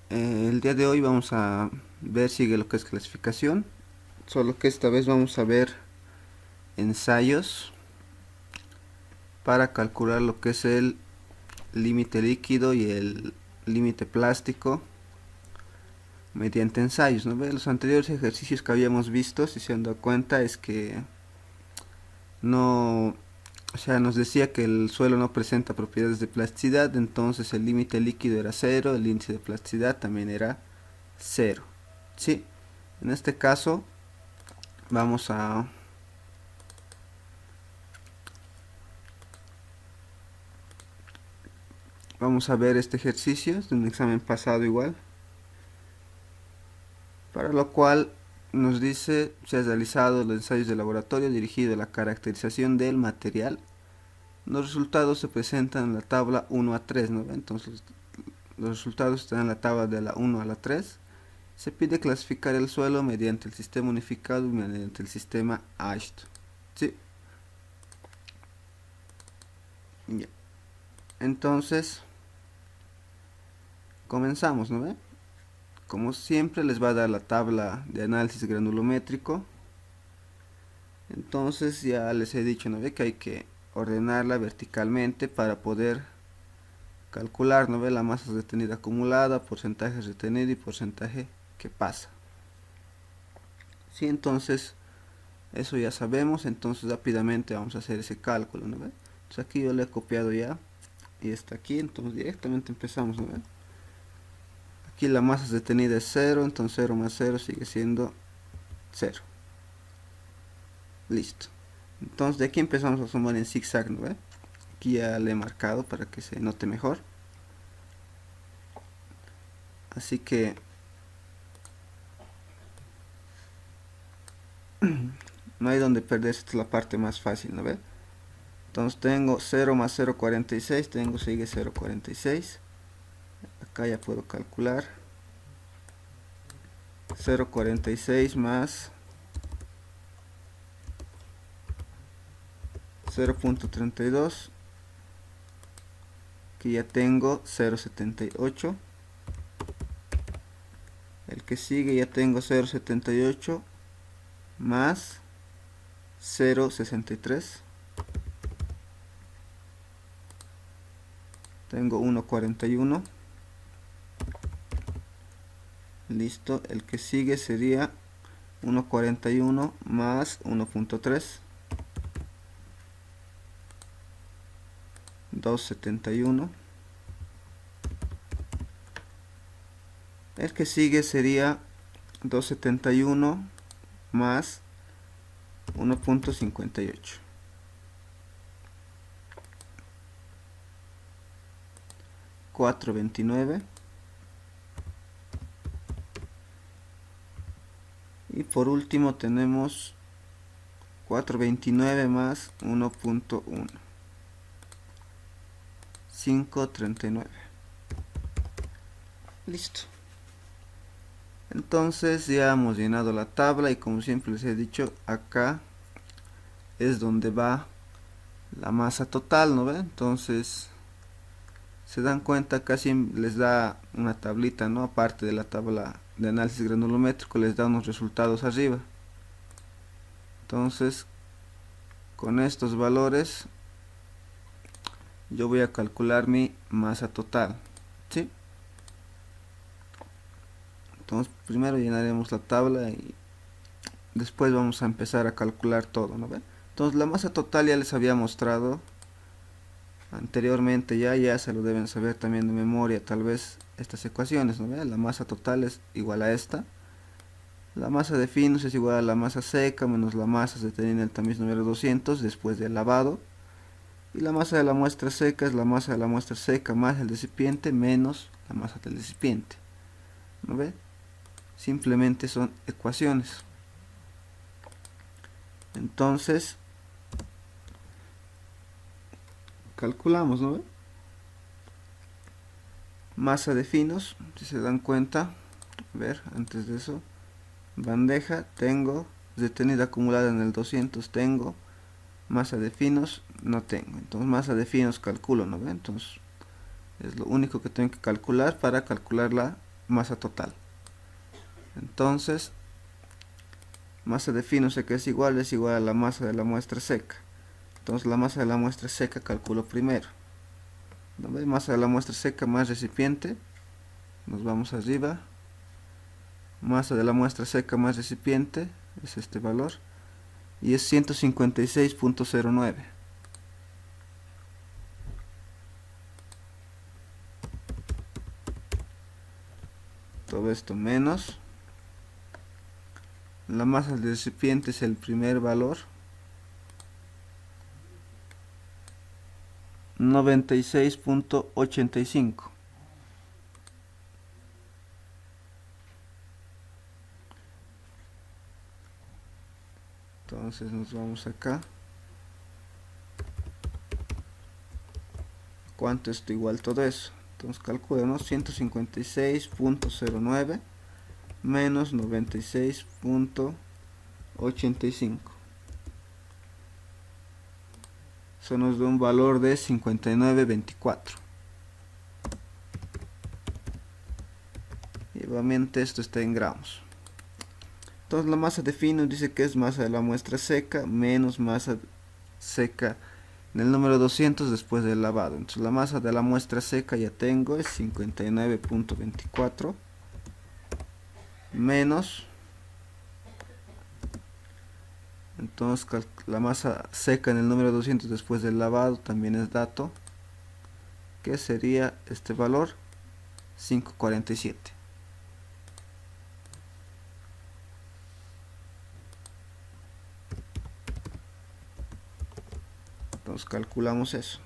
El día de hoy vamos a ver, sigue lo que es clasificación, solo que esta vez vamos a ver ensayos para calcular lo que es el límite líquido y el límite plástico mediante ensayos, ¿no? Los anteriores ejercicios que habíamos visto, si se han dado cuenta, es que no, o sea, nos decía que el suelo no presenta propiedades de plasticidad, entonces el límite líquido era cero, el índice de plasticidad también era cero. Sí, en este caso vamos a ver este ejercicio, es de un examen pasado igual, para lo cual nos dice se ha realizado los ensayos de laboratorio dirigido a la caracterización del material. Los resultados se presentan en la tabla 1 a 3, ¿no? Entonces los resultados están en la tabla de la 1 a la 3. Se pide clasificar el suelo mediante el sistema unificado y mediante el sistema ASHT. ¿Sí? Ya. Entonces, comenzamos, ¿no? Como siempre les va a dar la tabla de análisis granulométrico. Entonces ya les he dicho, ¿no ve? Que hay que ordenarla verticalmente para poder calcular, ¿no ve? La masa retenida acumulada, porcentaje retenido y porcentaje que pasa. Sí, entonces eso ya sabemos, entonces rápidamente vamos a hacer ese cálculo, ¿no ve? Entonces aquí yo le he copiado ya y está aquí, entonces directamente empezamos, ¿no ve? Aquí la masa retenida es 0, entonces 0 más 0 sigue siendo 0. Listo. Entonces de aquí empezamos a sumar en zigzag, ¿no ve? Aquí ya le he marcado para que se note mejor. Así que no hay donde perderse, esta es la parte más fácil, ¿no ve? Entonces tengo 0 más 0,46, sigue 0,46. Acá ya puedo calcular. 0,46 más 0,32. Aquí ya tengo 0,78. El que sigue ya tengo 0,78 más 0,63. Tengo 1,41. Listo, el que sigue sería 1,41 más 1,3. 2,71. El que sigue sería 2,71 más 1,58. 4,29. Y por último tenemos 4,29 más 1,1. 5,39. Listo. Entonces ya hemos llenado la tabla y como siempre les he dicho, acá es donde va la masa total, ¿no ven? Entonces se dan cuenta, casi les da una tablita, ¿no? Aparte de la tabla de análisis granulométrico, les da unos resultados arriba. Entonces con estos valores yo voy a calcular mi masa total, ¿sí? Entonces primero llenaremos la tabla y después vamos a empezar a calcular todo, ¿no ven? Entonces la masa total ya les había mostrado anteriormente, ya se lo deben saber también de memoria tal vez estas ecuaciones, ¿no ven? La masa total es igual a esta. La masa de finos es igual a la masa seca menos la masa retenida en el tamiz número 200 después del lavado. Y la masa de la muestra seca es la masa de la muestra seca más el recipiente menos la masa del recipiente. ¿No ve? Simplemente son ecuaciones. Entonces calculamos, ¿no ve? Masa de finos, si se dan cuenta, a ver, antes de eso, bandeja, tengo retenida acumulada en el 200, tengo masa de finos, no tengo. Entonces masa de finos calculo, ¿no ve? Entonces es lo único que tengo que calcular para calcular la masa total. Entonces masa de fino sé que es igual a la masa de la muestra seca. Entonces la masa de la muestra seca calculo primero. ¿No ve? Masa de la muestra seca más recipiente, nos vamos arriba, masa de la muestra seca más recipiente es este valor y es 156.09. Todo esto menos la masa del recipiente es el primer valor, 96.85. Entonces nos vamos acá. ¿Cuánto es igual todo eso? Entonces calculemos 156.09 menos 96.85. Eso nos da un valor de 59.24. Y obviamente esto está en gramos. Entonces la masa de fino dice que es masa de la muestra seca menos masa seca en el número 200 después del lavado. Entonces la masa de la muestra seca ya tengo, es 59.24 menos, entonces la masa seca en el número 200 después del lavado también es dato, que sería este valor, 5.47. Entonces calculamos eso,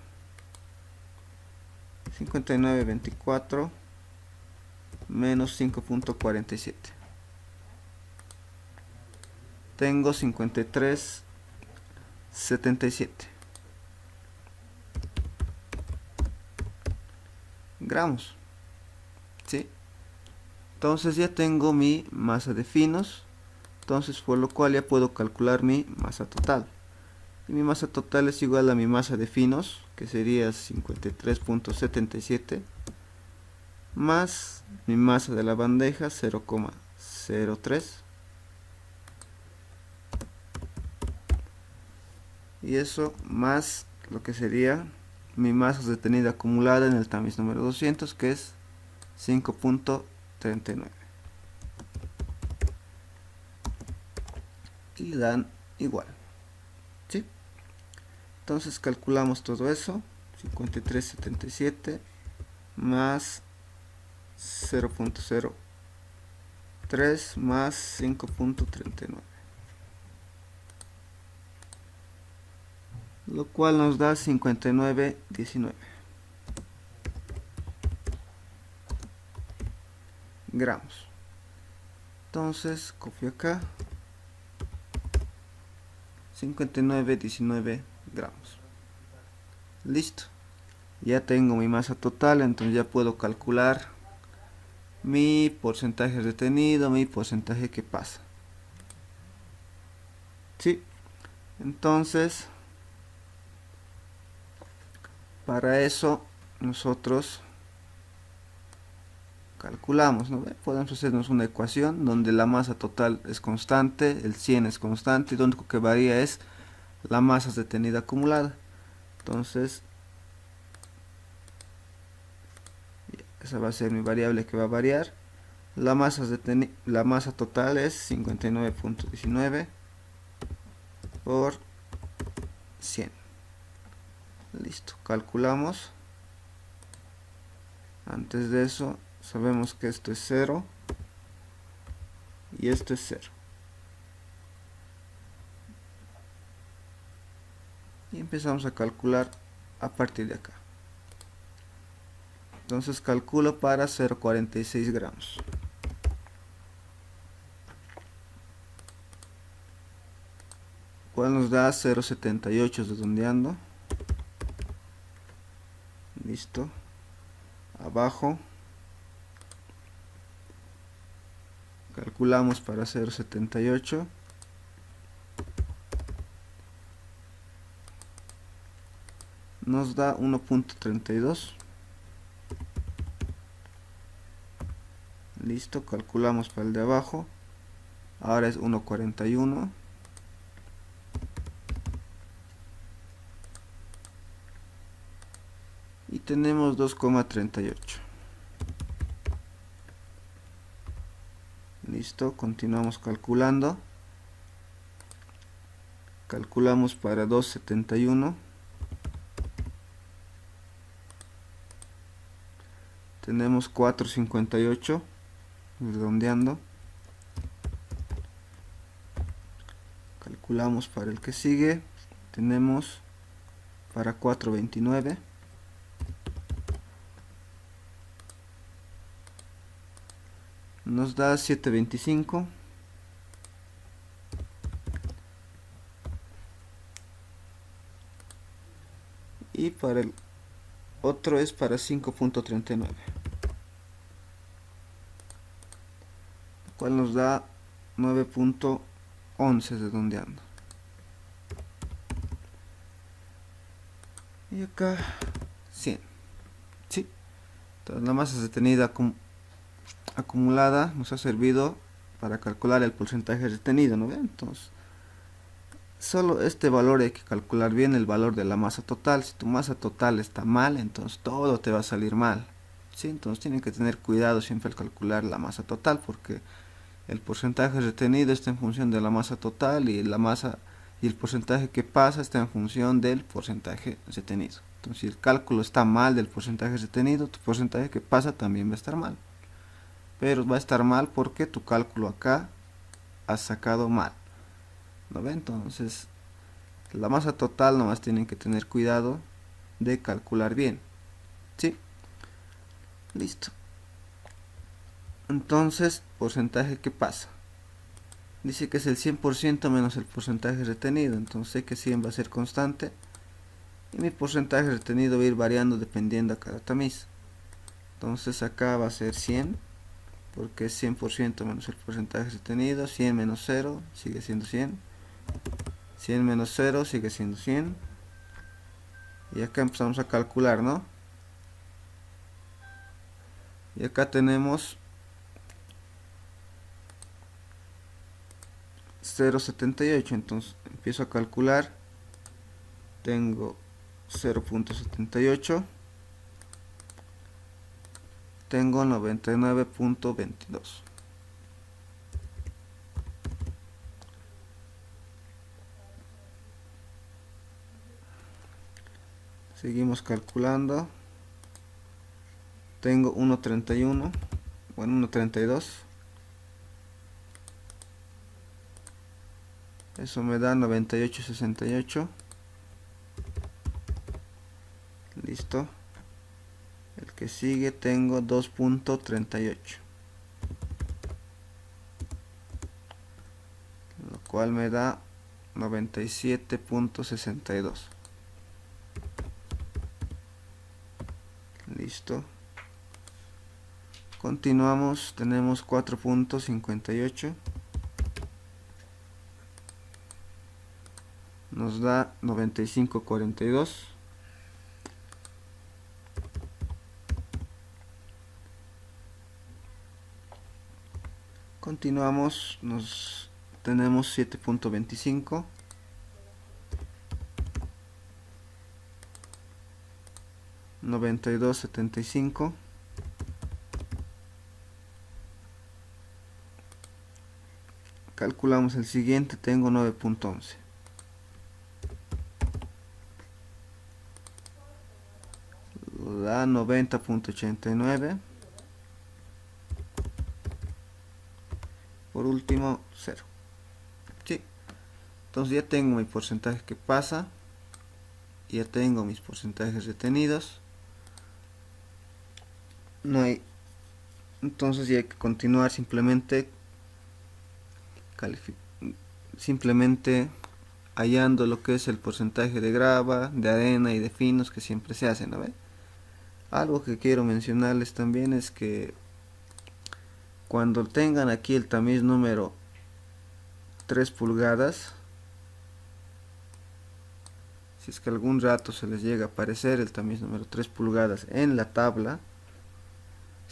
59.24 menos 5.47. Tengo 53.77 gramos. ¿Sí? Entonces ya tengo mi masa de finos, entonces por lo cual ya puedo calcular mi masa total. Y mi masa total es igual a mi masa de finos, que sería 53.77, más mi masa de la bandeja, 0,03. Y eso más lo que sería mi masa retenida acumulada en el tamiz número 200, que es 5.39. Y dan igual. ¿Sí? Entonces calculamos todo eso, 53.77 más 0.03 más 5.39, lo cual nos da 59.19 gramos. Entonces copio acá, 59.19 gramos. Listo, ya tengo mi masa total, entonces ya puedo calcular mi porcentaje retenido, mi porcentaje que pasa. ¿Sí? Entonces para eso nosotros calculamos, ¿no? Podemos hacernos una ecuación donde la masa total es constante, el 100 es constante y lo único que varía es la masa retenida acumulada. Entonces esa va a ser mi variable que va a variar. La masa total es 59.19 por 100. Listo, calculamos. Antes de eso sabemos que esto es 0 y esto es 0. Y empezamos a calcular a partir de acá. Entonces calculo para 0.46 gramos. Cual nos da 0.78 redondeando. Listo. Abajo calculamos para 0.78. Nos da 1.32. Listo, calculamos para el de abajo. Ahora es 1,41. Y tenemos 2,38. Listo, continuamos calculando. Calculamos para 2,71. Tenemos 4,58, redondeando. Calculamos para el que sigue. Tenemos para 4,29. Nos da 7,25. Y para el otro es para 5,39, lo cual nos da 9,11 redondeando. Y acá 100. ¿Sí? Entonces la masa retenida acumulada nos ha servido para calcular el porcentaje retenido, ¿no ven? Entonces solo este valor hay que calcular bien, el valor de la masa total. Si tu masa total está mal, entonces todo te va a salir mal, ¿sí? Entonces tienen que tener cuidado siempre al calcular la masa total, porque el porcentaje retenido está en función de la masa total, y la masa y el porcentaje que pasa está en función del porcentaje retenido. Entonces si el cálculo está mal del porcentaje retenido, tu porcentaje que pasa también va a estar mal. Pero va a estar mal porque tu cálculo acá has sacado mal, ¿no ven? Entonces la masa total nomás tienen que tener cuidado de calcular bien, ¿sí? Listo. Entonces, porcentaje que pasa. Dice que es el 100% menos el porcentaje retenido. Entonces sé que 100 va a ser constante. Y mi porcentaje retenido va a ir variando dependiendo a cada tamiz. Entonces acá va a ser 100. Porque es 100% menos el porcentaje retenido. 100 menos 0 sigue siendo 100. 100 menos 0 sigue siendo 100. Y acá empezamos a calcular, ¿no? Y acá tenemos 0,78. Entonces empiezo a calcular. Tengo 0,78. Tengo 99,22. Seguimos calculando. Tengo 1,31. Bueno, 1,32. Eso me da 98,68. Listo. El que sigue tengo 2,38. Lo cual me da 97,62. Listo. Continuamos, tenemos 4,58. Nos da 95,42. Continuamos, tenemos 7,25. $92,75. Calculamos el siguiente, tengo 9,11. Da 90,89. Por último, 0. Sí. Entonces ya tengo mi porcentaje que pasa. Ya tengo mis porcentajes retenidos. No hay. Entonces ya hay que continuar simplemente hallando lo que es el porcentaje de grava, de arena y de finos que siempre se hacen, ¿no ve? Algo que quiero mencionarles también es que cuando tengan aquí el tamiz número 3 pulgadas, si es que algún rato se les llega a aparecer el tamiz número 3 pulgadas en la tabla,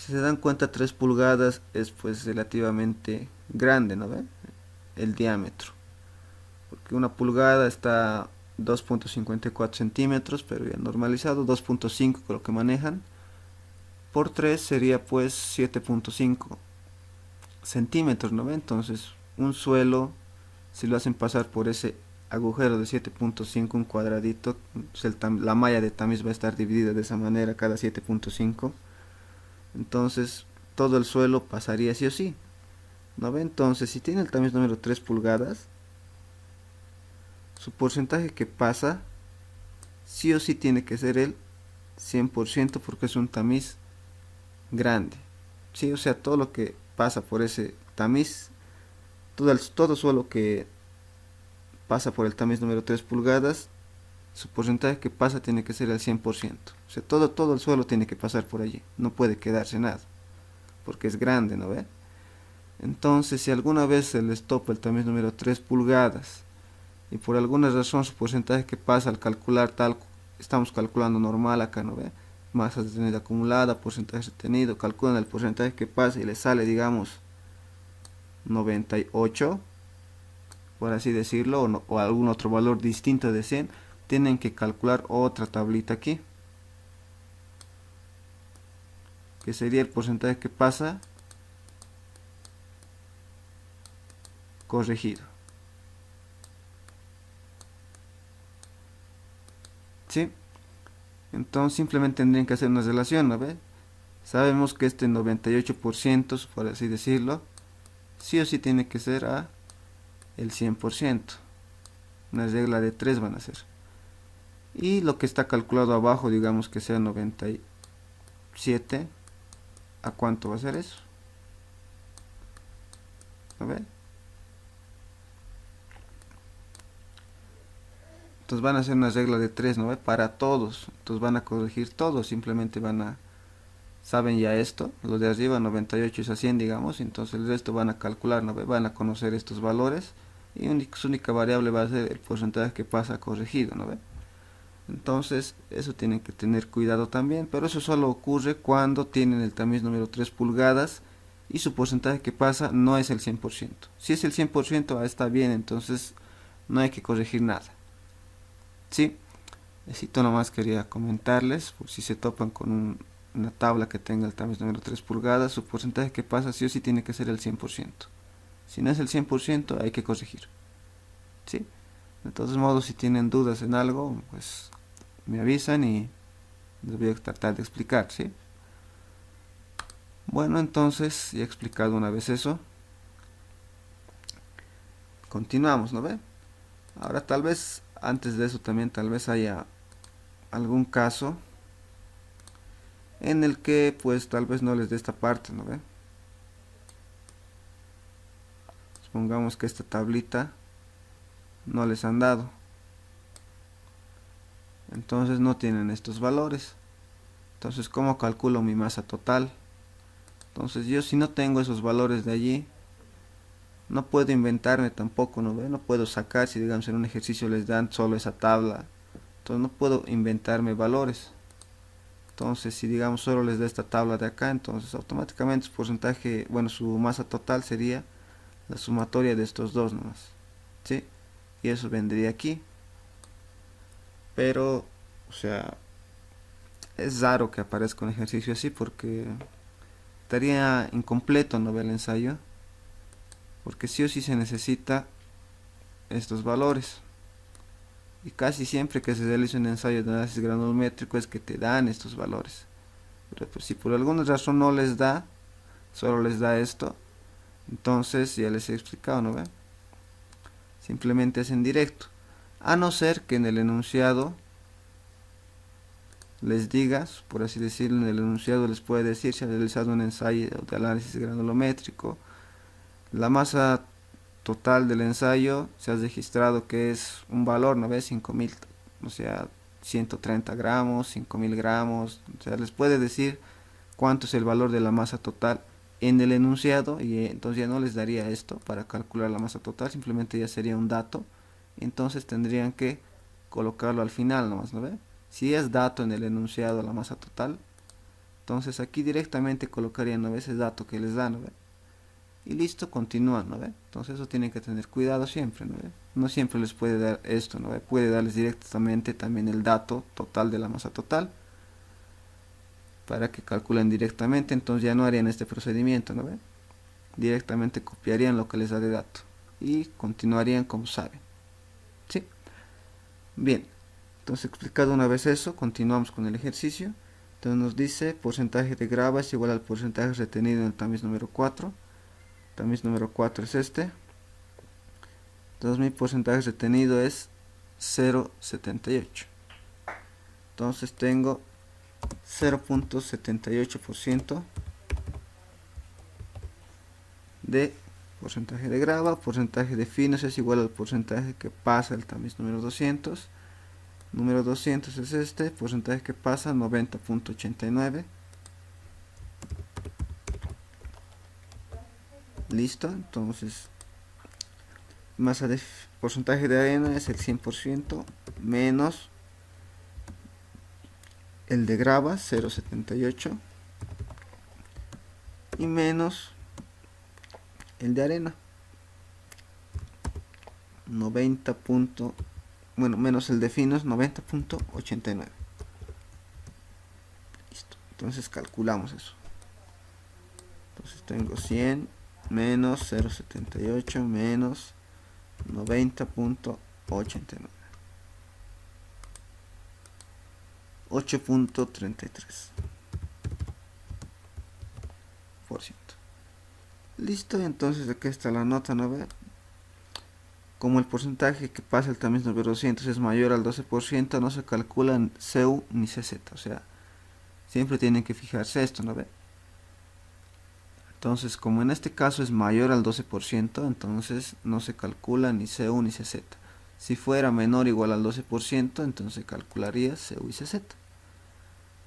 Si se dan cuenta, 3 pulgadas es pues relativamente grande, ¿no ve? El diámetro. Porque una pulgada está 2.54 centímetros, pero ya normalizado, 2.5 con lo que manejan. Por 3 sería pues 7.5 centímetros, ¿no ve? Entonces, un suelo, si lo hacen pasar por ese agujero de 7.5, un cuadradito, pues la malla de tamiz va a estar dividida de esa manera, cada 7.5. Entonces, todo el suelo pasaría sí o sí, ¿no ve? Entonces, si tiene el tamiz número 3 pulgadas, su porcentaje que pasa, sí o sí tiene que ser el 100% porque es un tamiz grande. Sí, o sea, todo lo que pasa por ese tamiz, todo suelo que pasa por el tamiz número 3 pulgadas, su porcentaje que pasa tiene que ser el 100%. O sea, todo el suelo tiene que pasar por allí. No puede quedarse nada, porque es grande, ¿no ve? Entonces, si alguna vez se les topa el tamiz número 3 pulgadas y por alguna razón su porcentaje que pasa al calcular tal, estamos calculando normal acá, ¿no ve? Masa detenida acumulada, porcentaje retenido, calculan el porcentaje que pasa y les sale, digamos, 98, por así decirlo, o algún otro valor distinto de 100, tienen que calcular otra tablita aquí, que sería el porcentaje que pasa corregido. ¿Sí? Entonces simplemente tendrían que hacer una relación, ¿no ve? Sabemos que este 98%, por así decirlo, sí o sí tiene que ser a el 100%. Una regla de 3 van a ser. Y lo que está calculado abajo, digamos que sea 97, ¿a cuánto va a ser eso? ¿No ve? Entonces van a hacer una regla de 3, ¿no ve? Para todos. Entonces van a corregir todos, simplemente van a... Saben ya esto, lo de arriba 98 es a 100, digamos, entonces el resto van a calcular, ¿no ve? Van a conocer estos valores y su única variable va a ser el porcentaje que pasa corregido, ¿no ve? Entonces eso tienen que tener cuidado también, pero eso solo ocurre cuando tienen el tamiz número 3 pulgadas y su porcentaje que pasa no es el 100%. Si es el 100%, está bien, entonces no hay que corregir nada. Sí, necesito nomás quería comentarles, por si se topan con una tabla que tenga el tamiz número 3 pulgadas, su porcentaje que pasa sí o sí tiene que ser el 100%. Si no es el 100%, hay que corregir. ¿Sí? De todos modos, si tienen dudas en algo, pues me avisan y les voy a tratar de explicar, ¿sí? Bueno, entonces, ya he explicado una vez eso. Continuamos, ¿no ve? Ahora tal vez, antes de eso también, tal vez haya algún caso en el que pues tal vez no les dé esta parte, ¿no ve? Supongamos que esta tablita no les han dado, entonces no tienen estos valores. Entonces, ¿cómo calculo mi masa total? Entonces yo, si no tengo esos valores de allí, no puedo inventarme tampoco, ¿no ve? No puedo sacar, si digamos en un ejercicio les dan solo esa tabla, entonces no puedo inventarme valores. Entonces, si digamos solo les da esta tabla de acá, entonces automáticamente su porcentaje, bueno, su masa total sería la sumatoria de estos dos nomás, ¿sí? Y eso vendría aquí. Pero, o sea, es raro que aparezca un ejercicio así porque estaría incompleto, ¿no ve? El ensayo, porque sí o sí se necesita estos valores. Y casi siempre que se realiza un ensayo de análisis granulométrico es que te dan estos valores. Pero pues, si por alguna razón no les da, solo les da esto, entonces ya les he explicado, ¿no ve? Simplemente es en directo. A no ser que en el enunciado les digas, por así decirlo, en el enunciado les puede decir si ha realizado un ensayo de análisis granulométrico, la masa total del ensayo se ha registrado que es un valor, ¿no ves? 5000, o sea, 130 gramos, 5000 gramos, o sea, les puede decir cuánto es el valor de la masa total en el enunciado y entonces ya no les daría esto para calcular la masa total, simplemente ya sería un dato, entonces tendrían que colocarlo al final nomás, ¿no ve? Si es dato en el enunciado la masa total, Entonces aquí directamente colocarían, ¿no ve?, ese dato que les da, ¿no ve? Y listo, continúan, ¿no ve? Entonces eso tienen que tener cuidado siempre, ¿no ve? No siempre les puede dar esto, ¿no ve? Puede darles directamente también el dato total de la masa total para que calculen directamente. Entonces ya no harían este procedimiento, ¿no ve? Directamente copiarían lo que les da de dato y continuarían como saben. ¿Sí? Bien, entonces explicado una vez eso, continuamos con el ejercicio. Entonces nos dice porcentaje de grava es igual al porcentaje retenido en el tamiz número 4. Tamiz número 4 es este. Entonces mi porcentaje retenido es 0,78. Entonces tengo 0,78% de porcentaje de grava. Porcentaje de finos es igual al porcentaje que pasa el tamiz número 200. Número 200 es este, porcentaje que pasa 90,89. Listo, entonces masa de porcentaje de arena es el 100% menos el de grava 0,78 y menos el de arena 90. Bueno, menos el de finos 90,89. Listo, entonces calculamos eso. Entonces tengo 100 menos 0,78 menos 90,89. 8,33%. Listo, entonces aquí está la nota, ¿no ve? Como el porcentaje que pasa el tamiz número 200 es mayor al 12%, no se calcula en CU ni CZ, o sea, siempre tienen que fijarse esto, ¿no ve? Entonces, como en este caso es mayor al 12%, entonces no se calcula ni CU ni CZ. Si fuera menor o igual al 12%, entonces se calcularía CU y CZ.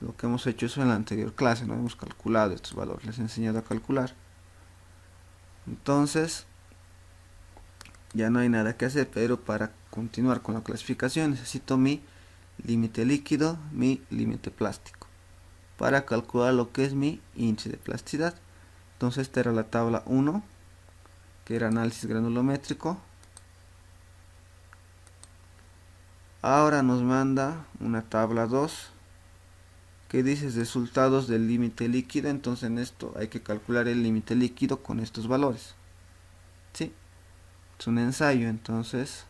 Lo que hemos hecho eso en la anterior clase, no hemos calculado estos valores, les he enseñado a calcular. Entonces, ya no hay nada que hacer, pero para continuar con la clasificación necesito mi límite líquido, mi límite plástico, para calcular lo que es mi índice de plasticidad. Entonces esta era la tabla 1, que era análisis granulométrico. Ahora nos manda una tabla 2, que dice resultados del límite líquido. Entonces en esto hay que calcular el límite líquido con estos valores. ¿Sí? Es un ensayo, entonces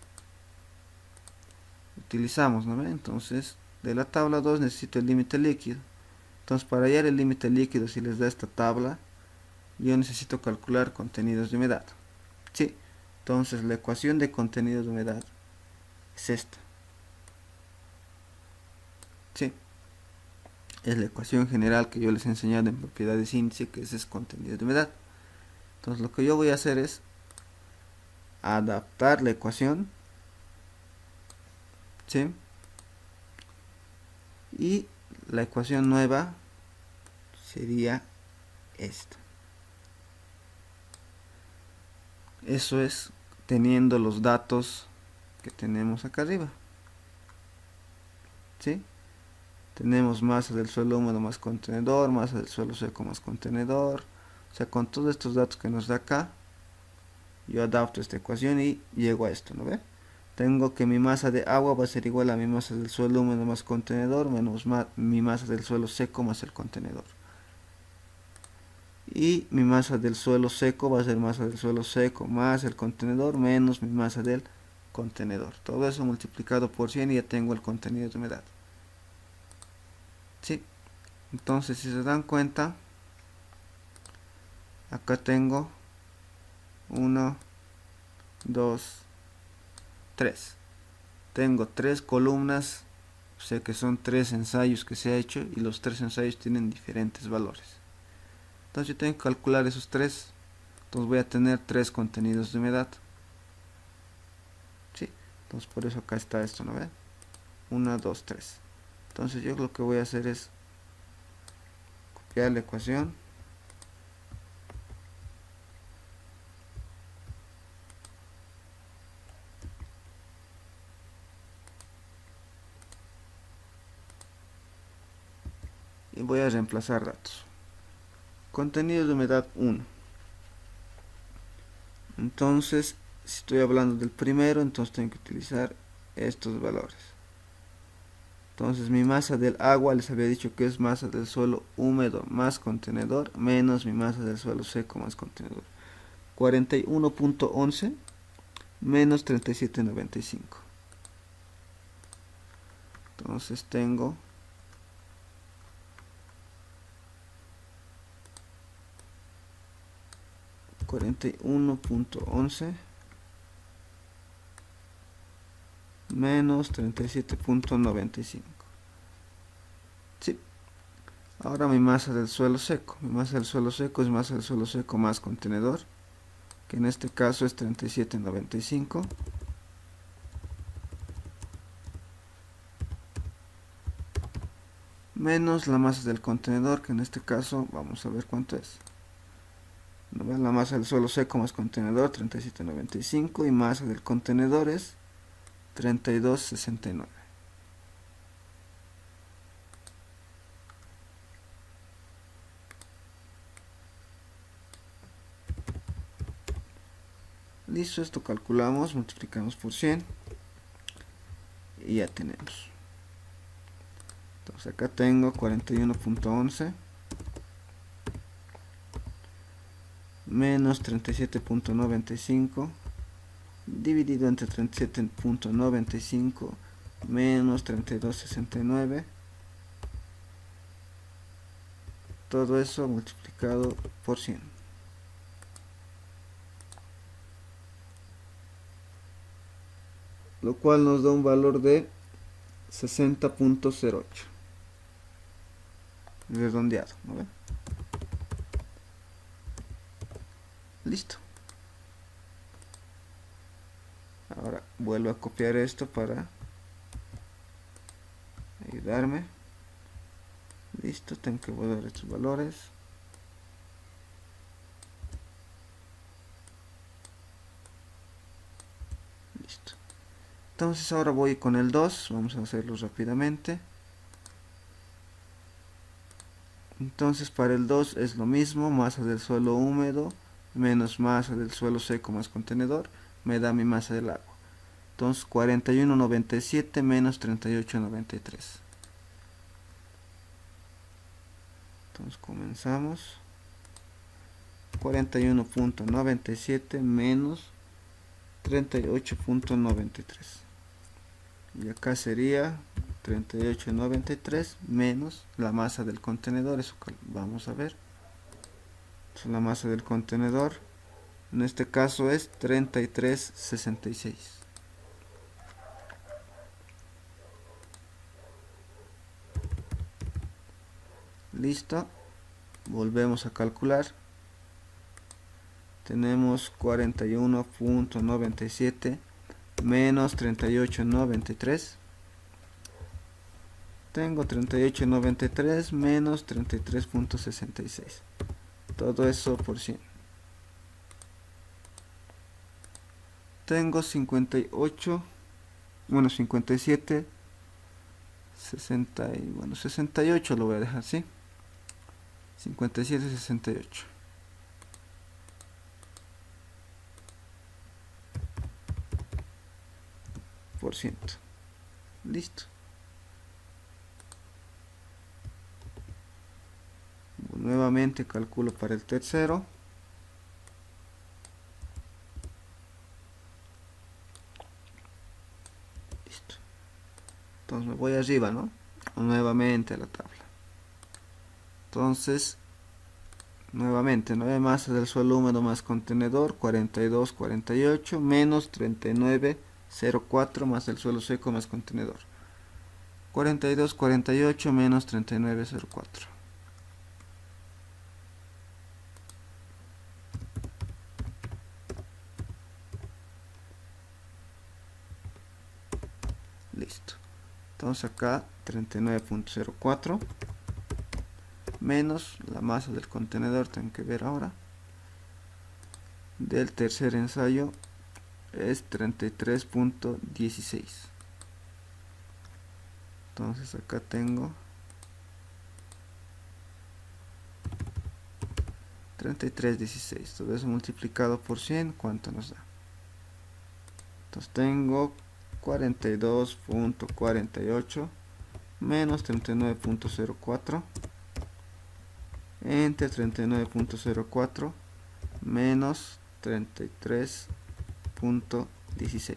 utilizamos, ¿no? Entonces de la tabla 2 necesito el límite líquido. Entonces para hallar el límite líquido, si les da esta tabla, yo necesito calcular contenidos de humedad. ¿Sí? Entonces la ecuación de contenidos de humedad es esta. ¿Sí? Es la ecuación general que yo les he enseñado en propiedades índice, que es contenido de humedad. Entonces lo que yo voy a hacer es adaptar la ecuación, ¿sí? Y la ecuación nueva sería esta. Eso es teniendo los datos que tenemos acá arriba, ¿sí? Tenemos masa del suelo húmedo más contenedor, masa del suelo seco más contenedor. O sea, con todos estos datos que nos da acá, yo adapto esta ecuación y llego a esto, ¿no ve? Tengo que mi masa de agua va a ser igual a mi masa del suelo húmedo más contenedor menos mi masa del suelo seco más el contenedor. Y mi masa del suelo seco va a ser masa del suelo seco más el contenedor menos mi masa del contenedor. Todo eso multiplicado por 100 y ya tengo el contenido de humedad. ¿Sí? Entonces, si se dan cuenta, acá tengo 1, 2, 3. Tengo 3 columnas, o sea que son 3 ensayos que se ha hecho y los 3 ensayos tienen diferentes valores. Entonces yo tengo que calcular esos 3. Entonces voy a tener 3 contenidos de humedad. ¿Sí? Entonces por eso acá está esto, ¿no ven? 1, 2, 3. Entonces yo lo que voy a hacer es copiar la ecuación. y voy a reemplazar datos. Contenido de humedad 1. Entonces, si estoy hablando del primero, entonces tengo que utilizar estos valores. Entonces mi masa del agua les había dicho que es masa del suelo húmedo más contenedor menos mi masa del suelo seco más contenedor. 41.11 menos 37.95. Entonces tengo 41.11 menos 37.95. Sí. Ahora mi masa del suelo seco. Mi masa del suelo seco es masa del suelo seco más contenedor, que en este caso es 37.95. Menos la masa del contenedor, que en este caso vamos a ver cuánto es. La masa del suelo seco más contenedor 37.95 y masa del contenedor es 32.69. Listo, esto calculamos, multiplicamos por 100 y ya tenemos. Entonces acá tengo 41.11 menos 37.95 dividido entre 37.95 menos 32.69, todo eso multiplicado por 100. Lo cual nos da un valor de 60.08. Redondeado, ¿no ven? Listo. Ahora vuelvo a copiar esto para ayudarme. Listo, tengo que volver estos valores. Listo. Entonces ahora voy con el 2, vamos a hacerlo rápidamente. Entonces para el 2 es lo mismo, masa del suelo húmedo menos masa del suelo seco más contenedor, me da mi masa del agua. Entonces 41.97 menos 38.93. Entonces comenzamos. 41.97 menos 38.93. Y acá sería 38.93 menos la masa del contenedor. Eso vamos a ver. Entonces, la masa del contenedor en este caso es 33.66. Listo. Volvemos a calcular. Tenemos 41.97 menos 38.93. Tengo 38.93 menos 33.66. Todo eso por 100. Tengo 58, bueno 57, 60 y bueno 68 lo voy a dejar, ¿sí? 57, 68. Por ciento. Listo. Nuevamente calculo para el tercero. Listo. Entonces me voy arriba, ¿no? Nuevamente a la tabla. Entonces, nuevamente, 9 masas del suelo húmedo más contenedor, 42.48 menos 39.04 más el suelo seco más contenedor. 42.48 menos 39.04. Listo. Entonces acá 39.04 menos la masa del contenedor, tengo que ver ahora, del tercer ensayo es 33.16. Entonces acá tengo 3316. Todo eso multiplicado por 100, ¿cuánto nos da? Entonces tengo 42.48 menos 39.04 entre 39.04 menos 33.16.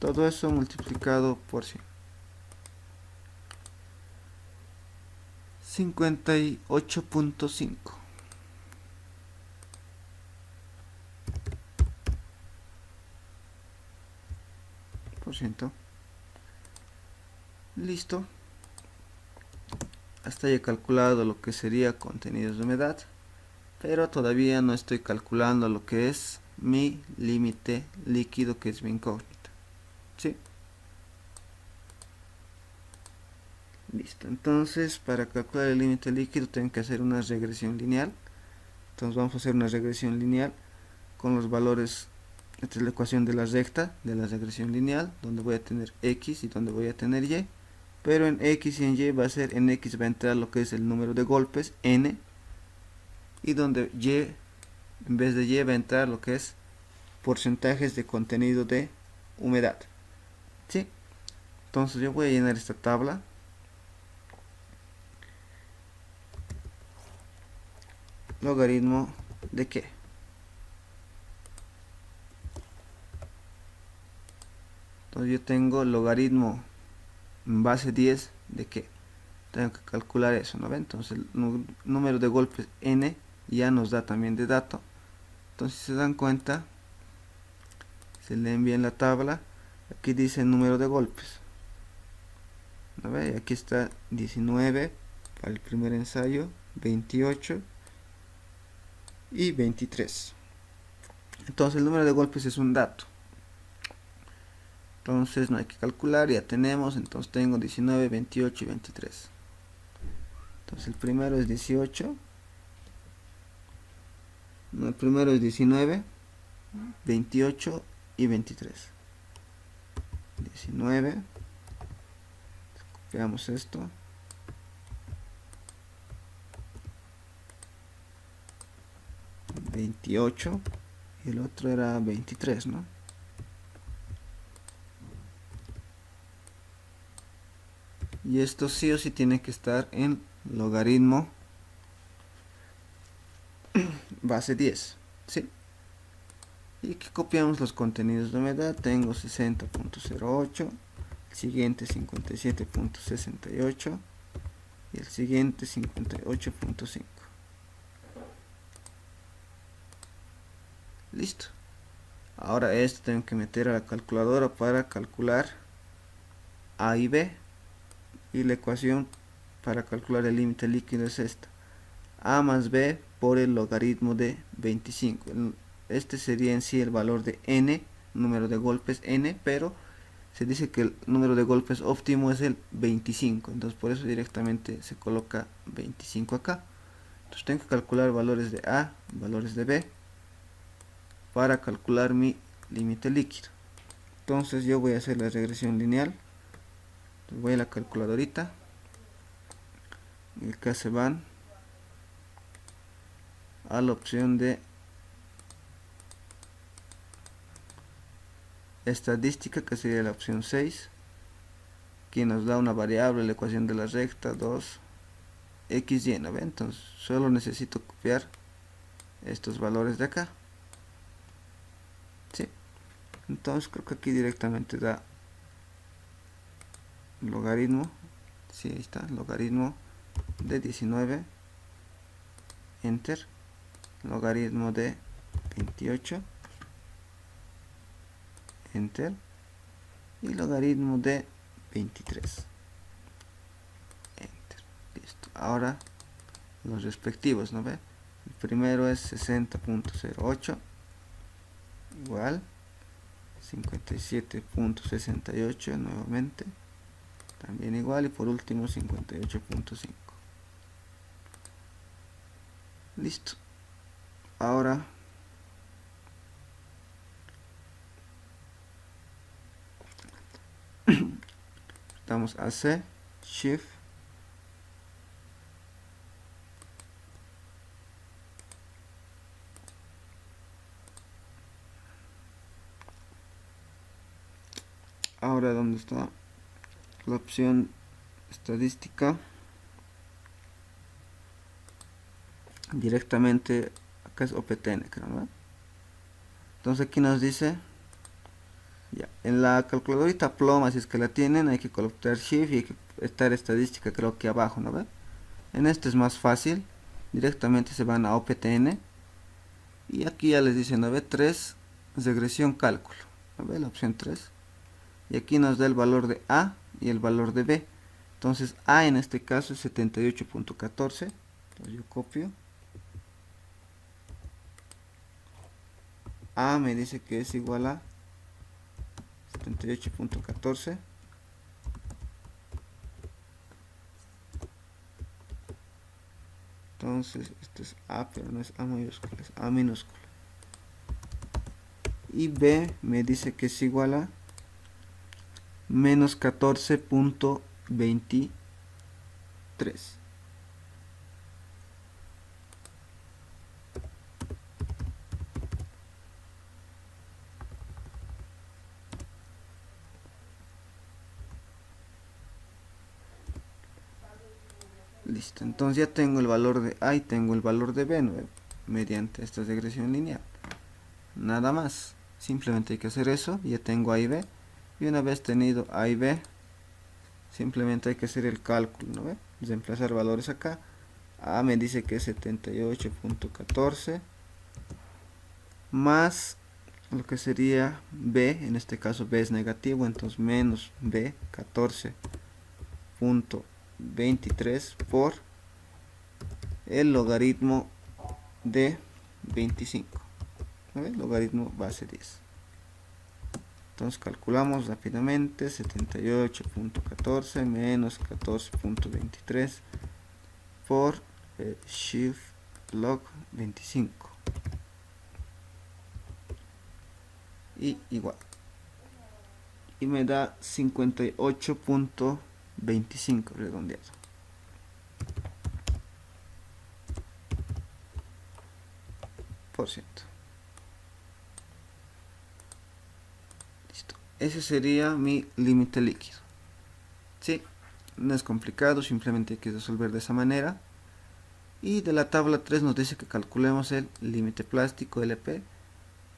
Todo eso multiplicado por 100. 58.5. Listo. Hasta ya he calculado lo que sería contenidos de humedad, pero todavía no estoy calculando lo que es mi límite líquido, que es mi incógnita. ¿Sí? Listo. Entonces, para calcular el límite líquido tengo que hacer una regresión lineal. Entonces vamos a hacer una regresión lineal con los valores. Esta es la ecuación de la recta de la regresión lineal, donde voy a tener x y donde voy a tener y, pero en x y en y va a ser, en x va a entrar lo que es el número de golpes, n, y donde y, en vez de y va a entrar lo que es porcentajes de contenido de humedad. ¿Sí? Entonces yo voy a llenar esta tabla. ¿Logaritmo de qué? Entonces yo tengo logaritmo en base 10 de qué. Tengo que calcular eso, ¿no ven? Entonces el número de golpes n ya nos da también de dato. Entonces si se dan cuenta, se leen bien la tabla, aquí dice el número de golpes, ¿no ve? Aquí está 19 para el primer ensayo, 28 y 23. Entonces el número de golpes es un dato. Entonces no hay que calcular, ya tenemos. Entonces tengo 19, 28 y 23. Entonces el primero es 18. No, el primero es 19, 28 y 23. 19. Copiamos esto. 28. Y el otro era 23, ¿no? Y esto sí o sí tiene que estar en logaritmo base 10, ¿sí? Y que copiamos los contenidos de humedad. Tengo 60.08, el siguiente 57.68 y el siguiente 58.5. Listo. Ahora esto tengo que meter a la calculadora para calcular A y B. Y la ecuación para calcular el límite líquido es esta: A más B por el logaritmo de 25. Este sería en sí el valor de n, número de golpes n, pero se dice que el número de golpes óptimo es el 25. Entonces por eso directamente se coloca 25 acá. Entonces tengo que calcular valores de A, valores de B, para calcular mi límite líquido. Entonces yo voy a hacer la regresión lineal. Entonces voy a la calculadorita y acá se van a la opción de estadística, que sería la opción 6, que nos da una variable, la ecuación de la recta 2 x y, ¿no? Entonces solo necesito copiar estos valores de acá. ¿Sí? Entonces creo que aquí directamente da logaritmo. Sí, ahí está, logaritmo de 19, enter, logaritmo de 28, enter, y logaritmo de 23, enter. Listo. Ahora los respectivos, ¿no ve? El primero es 60.08 igual 57.68 nuevamente, también igual, y por último 58.5. Listo. Ahora damos a C, Shift, Ahora, ¿dónde está la opción estadística? Directamente acá es OPTN, creo, ¿no? Entonces aquí nos dice, ya, en la calculadorita ploma, si es que la tienen, hay que colocar shift y hay que estar estadística, creo que abajo, ¿no ve? En este es más fácil, directamente se van a OPTN y aquí ya les dice 93 regresión cálculo, ¿no ve? La opción 3, y aquí nos da el valor de A y el valor de B. Entonces A en este caso es 78.14, entonces yo copio. A me dice que es igual a 78.14. Entonces esto es A, pero no es A mayúscula, es A minúscula. Y B me dice que es igual a menos 14.23. Listo, entonces ya tengo el valor de A y tengo el valor de B, ¿no? Mediante esta regresión lineal. Nada más, simplemente hay que hacer eso, ya tengo A y B. Y una vez tenido A y B, simplemente hay que hacer el cálculo, ¿no? Reemplazar valores acá. A me dice que es 78.14 más lo que sería B, en este caso B es negativo, entonces menos B 14.23 por el logaritmo de 25, ¿no? Logaritmo base 10. Entonces calculamos rápidamente 78.14 menos 14.23 por shift log 25 y igual, y me da 58.25 redondeado. Listo, ese sería mi límite líquido. ¿Sí? No es complicado, simplemente hay que resolver de esa manera. Y de la tabla 3 nos dice que calculemos el límite plástico LP,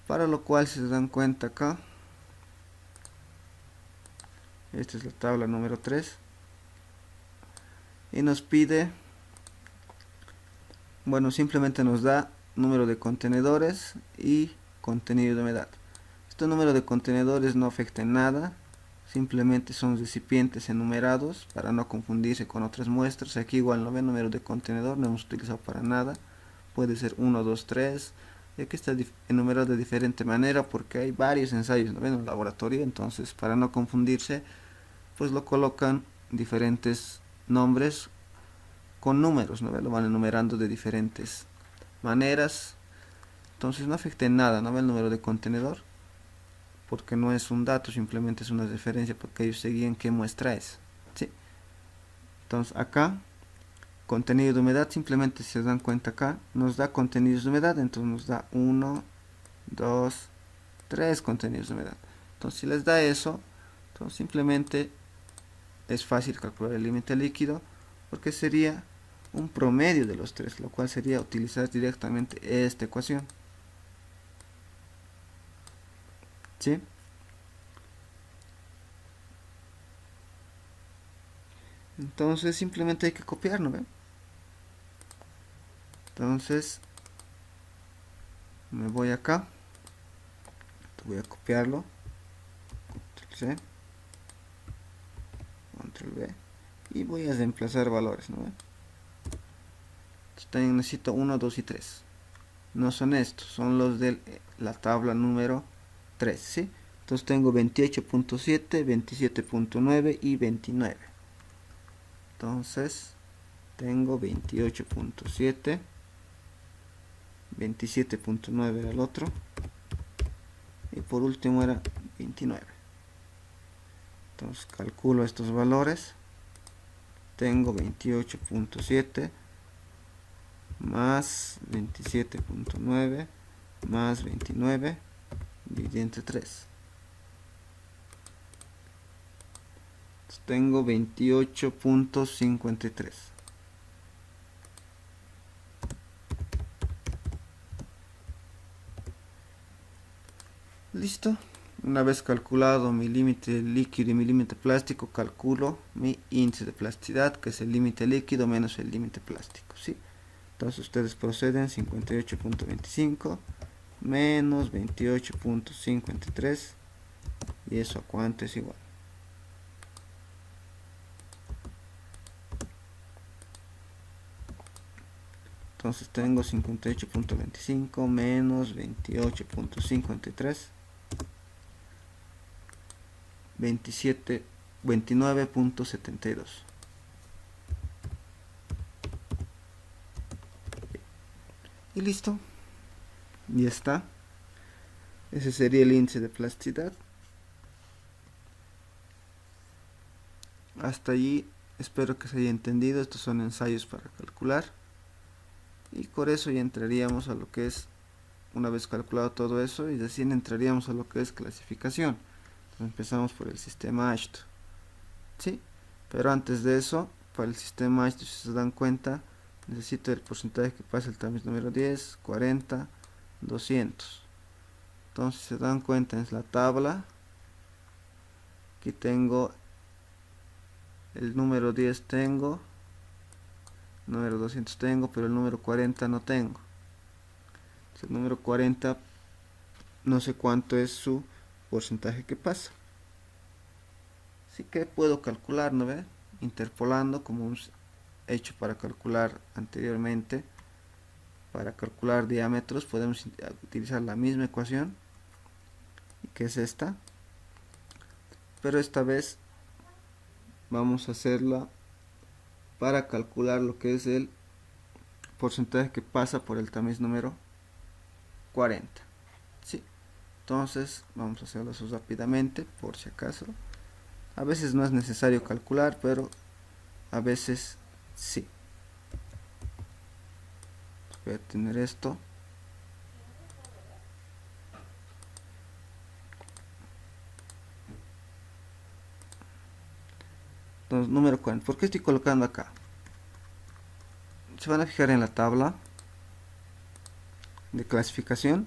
para lo cual, si se dan cuenta acá, esta es la tabla número 3 y nos pide, bueno, simplemente nos da número de contenedores y contenido de humedad. Este número de contenedores no afecta en nada, simplemente son recipientes enumerados para no confundirse con otras muestras. Aquí igual no ve número de contenedor, no hemos utilizado para nada, puede ser 1, 2, 3, y aquí está enumerado de diferente manera porque hay varios ensayos, ¿no ven? En el laboratorio, entonces para no confundirse pues lo colocan diferentes nombres con números, ¿no ve? Lo van enumerando de diferentes maneras, entonces no afecta en nada, ¿no ve? El número de contenedor, porque no es un dato, simplemente es una referencia porque ellos seguían qué muestra es, ¿sí? Entonces acá contenido de humedad, simplemente si se dan cuenta acá nos da contenidos de humedad, entonces nos da 1, 2, 3 contenidos de humedad. Entonces si les da eso, entonces simplemente es fácil calcular el límite líquido porque sería un promedio de los tres, lo cual sería utilizar directamente esta ecuación, ¿sí? Entonces simplemente hay que copiar, ¿no ven? Entonces me voy acá, voy a copiarlo, control C, control V, y voy a reemplazar valores, ¿no ven? También necesito 1, 2 y 3. No son estos, son los de la tabla número 3, ¿sí? Entonces tengo 28.7, 27.9 y 29. Entonces tengo 28.7, 27.9 era el otro, y por último era 29. Entonces calculo estos valores. Tengo 28.7 más 27.9 más 29 dividido entre 3. tengo 28.53. Listo. Una vez calculado mi límite líquido y mi límite plástico, calculo mi índice de plasticidad, que es el límite líquido menos el límite plástico, ¿sí? Entonces ustedes proceden 58.25 menos 28.53, y eso a cuánto es igual. Entonces tengo 58.25 menos 28.53, 29.72. Y listo. Y está. Ese sería el índice de plasticidad. Hasta allí espero que se haya entendido. Estos son ensayos para calcular. Y con eso ya entraríamos a lo que es, una vez calculado todo eso, y recién entraríamos a lo que es clasificación. Entonces empezamos por el sistema ASHTO, ¿sí? Pero antes de eso, para el sistema ASHTO, si se dan cuenta, necesito el porcentaje que pasa el tamiz número 10, 40, 200. Entonces, si se dan cuenta, en la tabla, aquí tengo el número 10, tengo el número 200, tengo, pero el número 40 no tengo. Entonces, el número 40 no sé cuánto es su porcentaje que pasa. Así que puedo calcular, ¿no ve? Interpolando, como hemos hecho para calcular anteriormente. Para calcular diámetros podemos utilizar la misma ecuación, que es esta, pero esta vez vamos a hacerla para calcular lo que es el porcentaje que pasa por el tamiz número 40. ¿Sí? Entonces vamos a hacerlo rápidamente, por si acaso. A veces no es necesario calcular, pero a veces sí. Voy a tener esto. Entonces, número 40. ¿Por qué estoy colocando acá? Se van a fijar en la tabla de clasificación,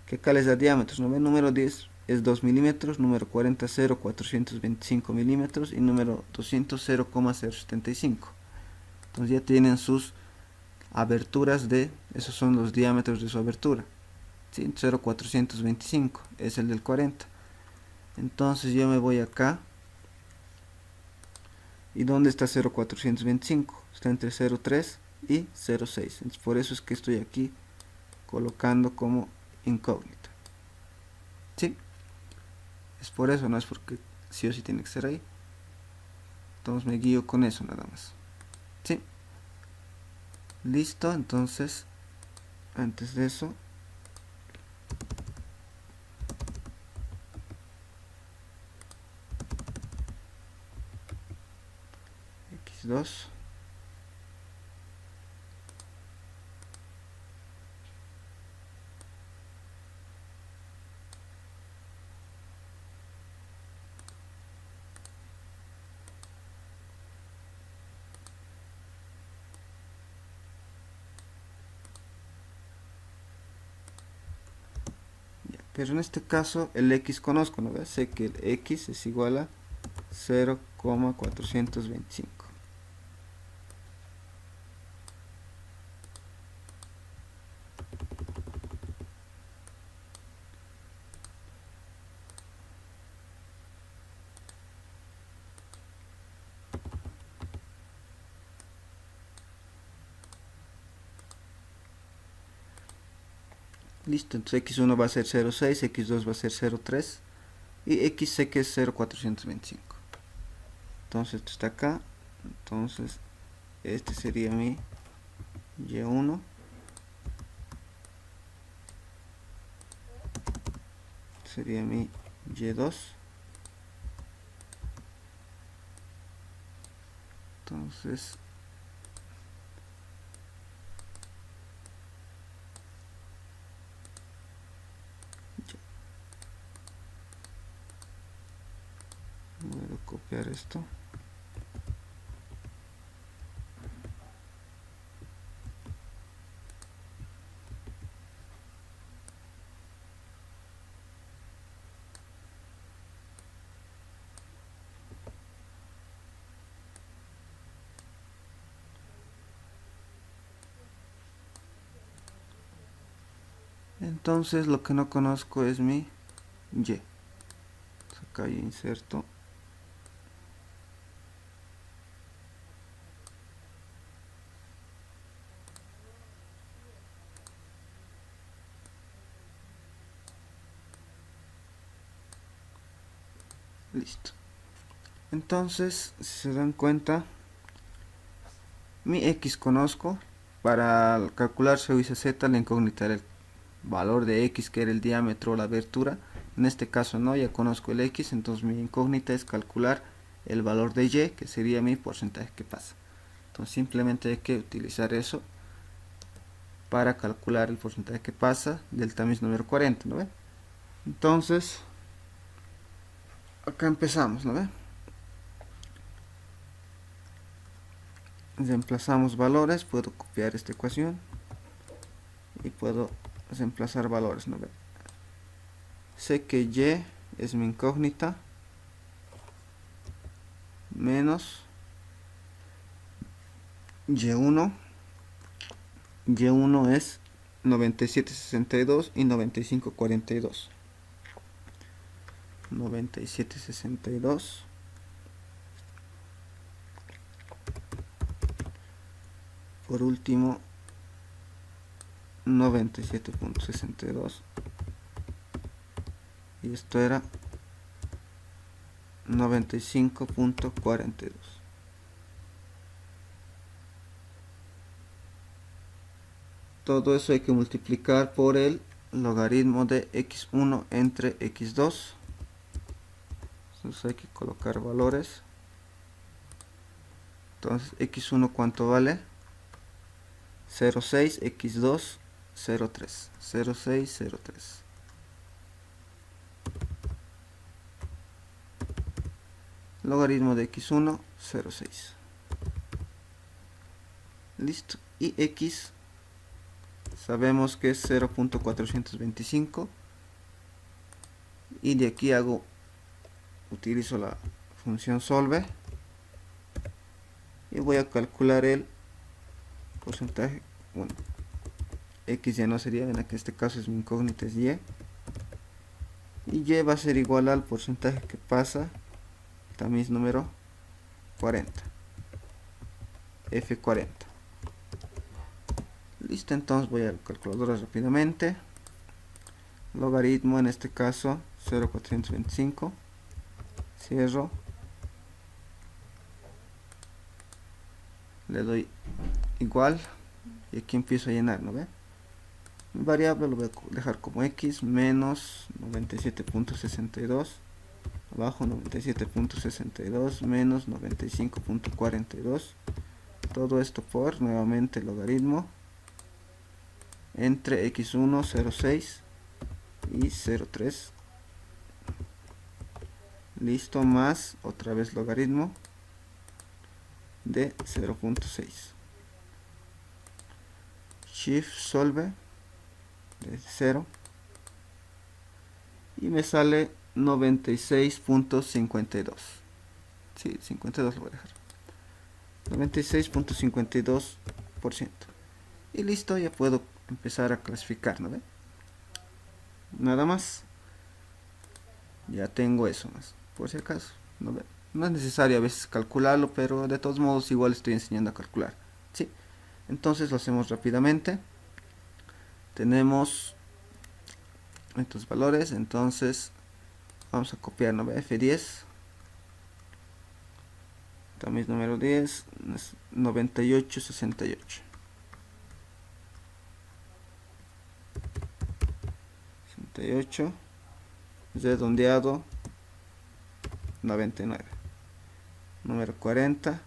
que acá les da diámetros, ¿no ven? Número 10 es 2 milímetros, número 40 0, 425 milímetros, y número 200 0,075. Entonces ya tienen sus aberturas esos son los diámetros de su abertura, ¿sí? 0,425 es el del 40. Entonces yo me voy acá, ¿y dónde está 0,425? Está entre 0,3 y 0,6. Entonces por eso es que estoy aquí colocando como incógnita, ¿sí? Es por eso, no es porque sí o sí tiene que ser ahí. Entonces me guío con eso nada más, ¿sí? Listo. Entonces antes de eso x2 pero en este caso el x conozco, ¿no? Sé que el x es igual a 0,425. Listo, entonces x1 va a ser 0,6, x2 va a ser 0,3 y x sé que es 0,425. Entonces esto está acá, entonces este sería mi y1, sería mi y2, entonces voy a copiar esto. Entonces lo que no conozco es mi Y. Acá y inserto. Listo. Entonces, si se dan cuenta, mi X conozco. Para calcular su y Z, la incógnita era el valor de X, que era el diámetro o la abertura. En este caso no, ya conozco el X, entonces mi incógnita es calcular el valor de Y, que sería mi porcentaje que pasa. Entonces simplemente hay que utilizar eso para calcular el porcentaje que pasa del tamiz número 40, ¿no ve? Entonces, acá empezamos, ¿no ve? Reemplazamos valores, puedo copiar esta ecuación y puedo reemplazar valores, ¿no ve? Sé que Y es mi incógnita menos Y1. Y1 es 97.62 y 95.42. 97.62 por último 97.62 y esto era 95.42. Todo eso hay que multiplicar por el logaritmo de x1 entre x2. Entonces hay que colocar valores. Entonces x1 ¿cuánto vale? 0,6, x2 0,3, 0,6, 0,3. Logaritmo de x1 0,6. Listo. Y x sabemos que es 0.425 y de aquí utilizo la función solve y voy a calcular el porcentaje. Bueno, x ya no sería, ven que en este caso es mi incógnita, es y va a ser igual al porcentaje que pasa tamiz número 40, F40. Listo, entonces voy a la calculadora rápidamente. Logaritmo en este caso 0.425, cierro, le doy igual y aquí empiezo a llenar, ¿no ve? Mi variable lo voy a dejar como x menos 97.62 abajo 97.62 menos 95.42, todo esto por nuevamente logaritmo entre x1 0,6 y 0,3, listo, más otra vez logaritmo de 0.6, shift solve de 0 y me sale 96.52. Sí, 52 lo voy a dejar, 96.52%. Y listo, ya puedo empezar a clasificar, ¿no ve? Nada más, ya tengo eso más, por si acaso, ¿no ve? No es necesario a veces calcularlo, pero de todos modos igual estoy enseñando a calcular, ¿sí? Entonces lo hacemos rápidamente. Tenemos estos valores, entonces vamos a copiar, ¿no ve? F10, tamiz número 10, 98.68. 68, redondeado 99. Número 40,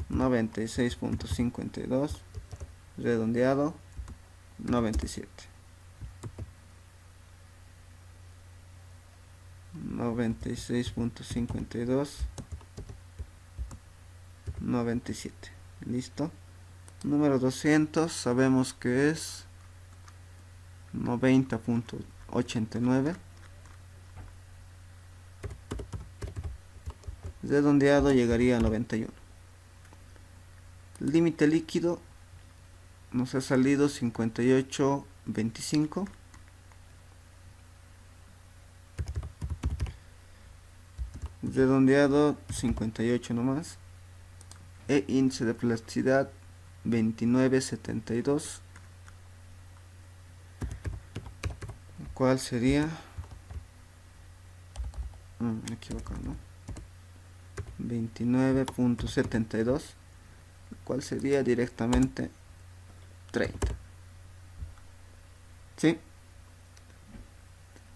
96.52, redondeado 97. 96.52, 97. Listo. Número 200, sabemos que es 90.89. Redondeado llegaría a 91. Límite líquido nos ha salido 58.25. redondeado 58 nomás, e índice de plasticidad 29.72, cuál sería, me equivoco, ¿no? 29.72, cuál sería directamente 30. ¿Sí?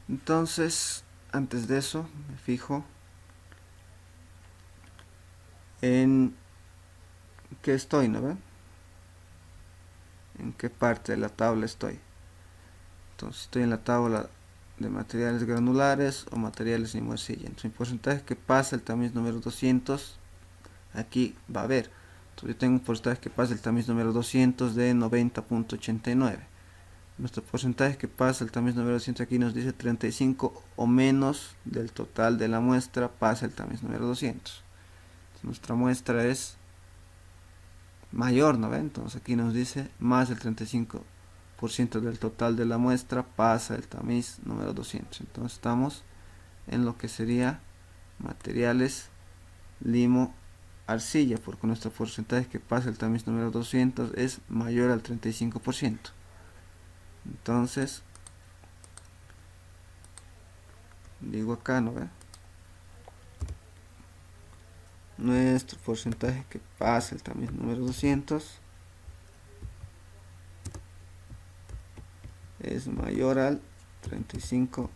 Entonces, antes de eso, me fijo en qué estoy, ¿no ve? En qué parte de la tabla estoy. Entonces, estoy en la tabla de materiales granulares o materiales limo arcilla. Entonces, el porcentaje que pasa el tamiz número 200, aquí va a haber. Entonces, yo tengo un porcentaje que pasa el tamiz número 200 de 90.89. Nuestro porcentaje que pasa el tamiz número 200 aquí nos dice 35 o menos del total de la muestra pasa el tamiz número 200. Entonces, nuestra muestra es mayor, ¿no ven? Entonces aquí nos dice más del 35% del total de la muestra pasa el tamiz número 200. Entonces estamos en lo que sería materiales limo arcilla, porque nuestro porcentaje que pasa el tamiz número 200 es mayor al 35%. Entonces digo acá, ¿no ve? Nuestro porcentaje que pasa el tamiz número 200 es mayor al 35%.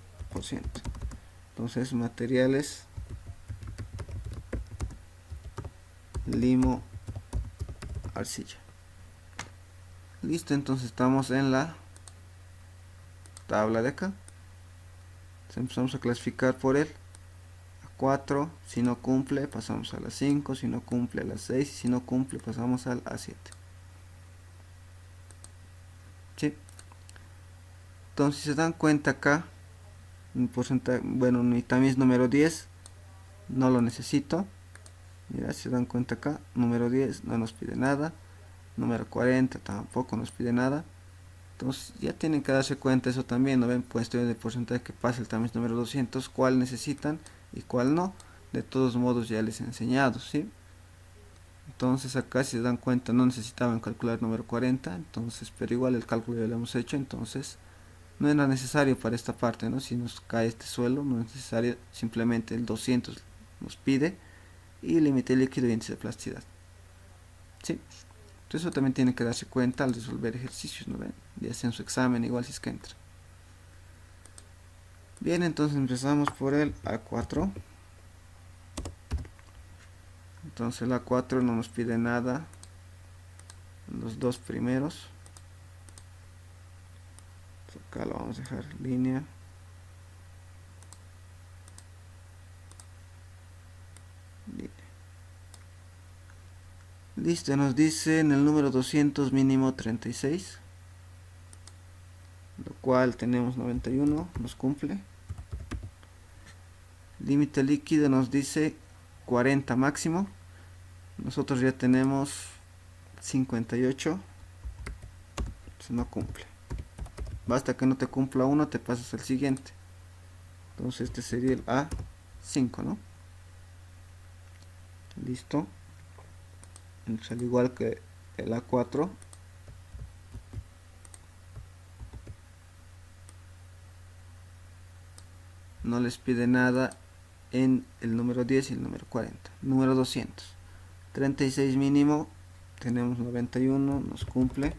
Entonces, materiales limo arcilla. Listo, entonces estamos en la tabla de acá. Entonces empezamos a clasificar por el A4, si no cumple pasamos a la 5, si no cumple a la 6, si no cumple pasamos al A7. ¿Sí? Entonces, si se dan cuenta acá, mi porcentaje, bueno, mi tamiz número 10 no lo necesito. Mira, si se dan cuenta acá, número 10 no nos pide nada, número 40 tampoco nos pide nada. Entonces ya tienen que darse cuenta eso también, ¿no ven? Cuestión de porcentaje que pasa el tamiz número 200, cuál necesitan y cuál no. De todos modos ya les he enseñado, ¿sí? Entonces acá, si se dan cuenta, no necesitaban calcular número 40, entonces, pero igual el cálculo ya lo hemos hecho, entonces no era necesario para esta parte, ¿no? Si nos cae este suelo, no es necesario, simplemente el 200 nos pide y límite líquido y índice de plasticidad. ¿Sí? Entonces eso también tiene que darse cuenta al resolver ejercicios, ¿no ven? Y hacen su examen igual si es que entra. Bien, entonces empezamos por el A4. Entonces el A4 no nos pide nada, los dos primeros. Acá lo vamos a dejar línea. Listo, nos dice en el número 200 mínimo 36, lo cual tenemos 91, nos cumple. Límite líquido nos dice 40 máximo, nosotros ya tenemos 58, se no cumple. Basta que no te cumpla uno, te pasas al siguiente. Entonces este sería el A5, ¿no? Listo. Entonces, al igual que el A4, no les pide nada en el número 10 y el número 40. Número 200, 36 mínimo, tenemos 91, nos cumple.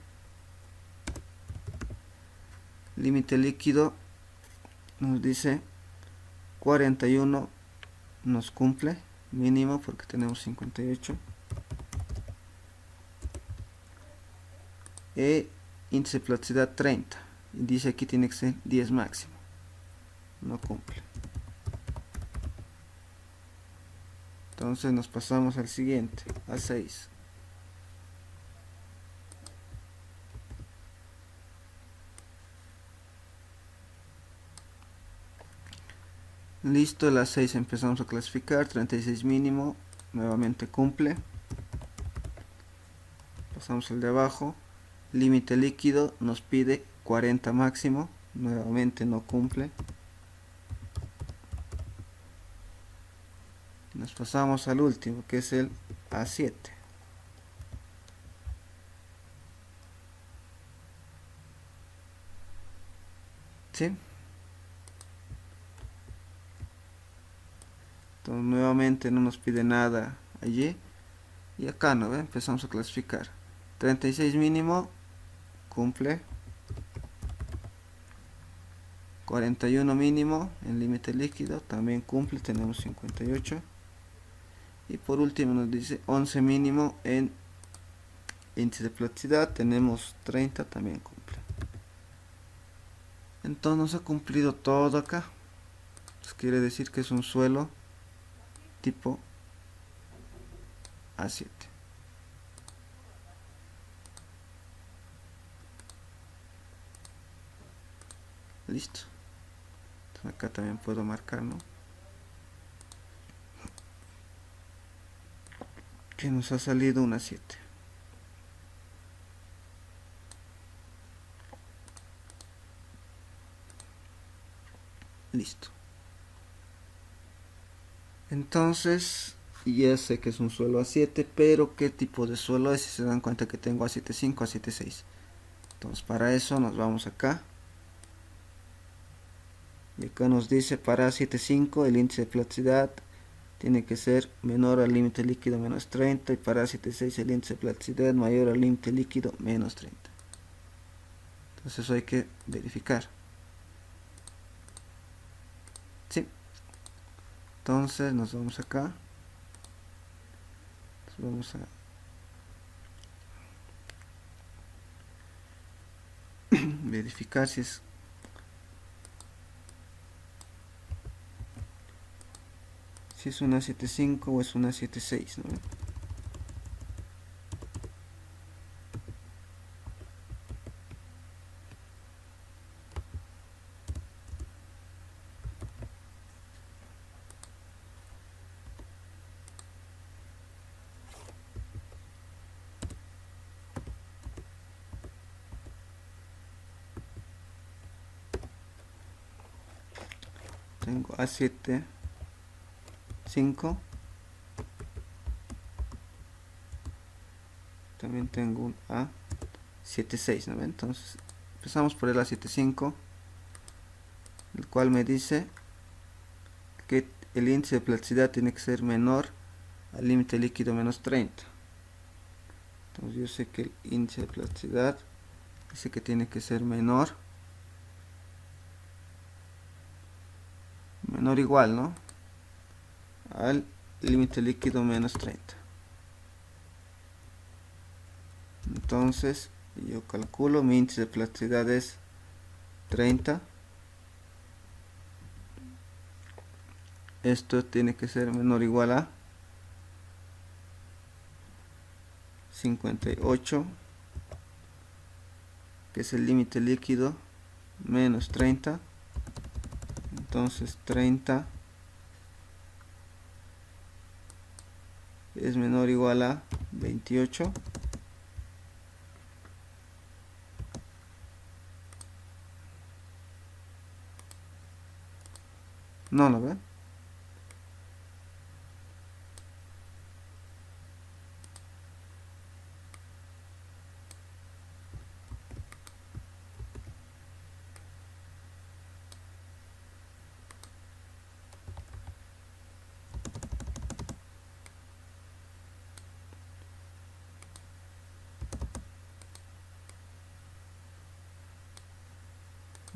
Límite líquido nos dice 41, nos cumple, mínimo porque tenemos 58. Índice de plasticidad 30, y dice aquí tiene que ser 10 máximo, no cumple. Entonces nos pasamos al siguiente, A6. Listo, el A6 empezamos a clasificar, 36 mínimo, nuevamente cumple. Pasamos al de abajo, límite líquido nos pide 40 máximo, nuevamente no cumple. pasamos al último, que es el A7. ¿Sí? Entonces nuevamente no nos pide nada allí. Y acá no ve, empezamos a clasificar. 36 mínimo, cumple. 41 mínimo en límite líquido, también cumple, tenemos 58. Y por último nos dice 11 mínimo en índice de plasticidad, tenemos 30, también cumple. Entonces nos ha cumplido todo acá. Eso quiere decir que es un suelo tipo A7. Listo. Entonces acá también puedo marcar, ¿no? Que nos ha salido una 7. Listo. Entonces, ya sé que es un suelo A7, pero ¿qué tipo de suelo es? Si se dan cuenta que tengo A75, A76. Entonces, para eso nos vamos acá. Y acá nos dice para A75 el índice de plasticidad tiene que ser menor al límite líquido menos 30, y para A76 el índice de plasticidad mayor al límite líquido menos 30. Entonces eso hay que verificar. ¿Sí? Entonces nos vamos acá. Vamos a verificar si es una 7.5 o es una 7.6, ¿no? Tengo A7 5, también tengo un A76, ¿no? Entonces empezamos por el A75, el cual me dice que el índice de plasticidad tiene que ser menor al límite líquido menos 30. Entonces yo sé que el índice de plasticidad dice que tiene que ser menor igual, ¿no?, al límite líquido menos 30. Entonces yo calculo, mi índice de plasticidad es 30. Esto tiene que ser menor o igual a 58, que es el límite líquido, menos 30. Entonces 30 es menor o igual a 28. No lo ven.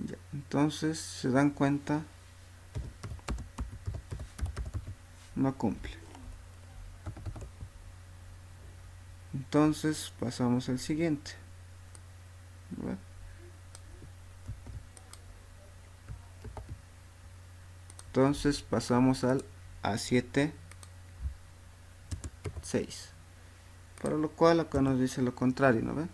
Ya, entonces se dan cuenta, no cumple. Entonces pasamos al siguiente. ¿Verdad? Entonces pasamos al A7 6, para lo cual acá nos dice lo contrario, ¿no ven?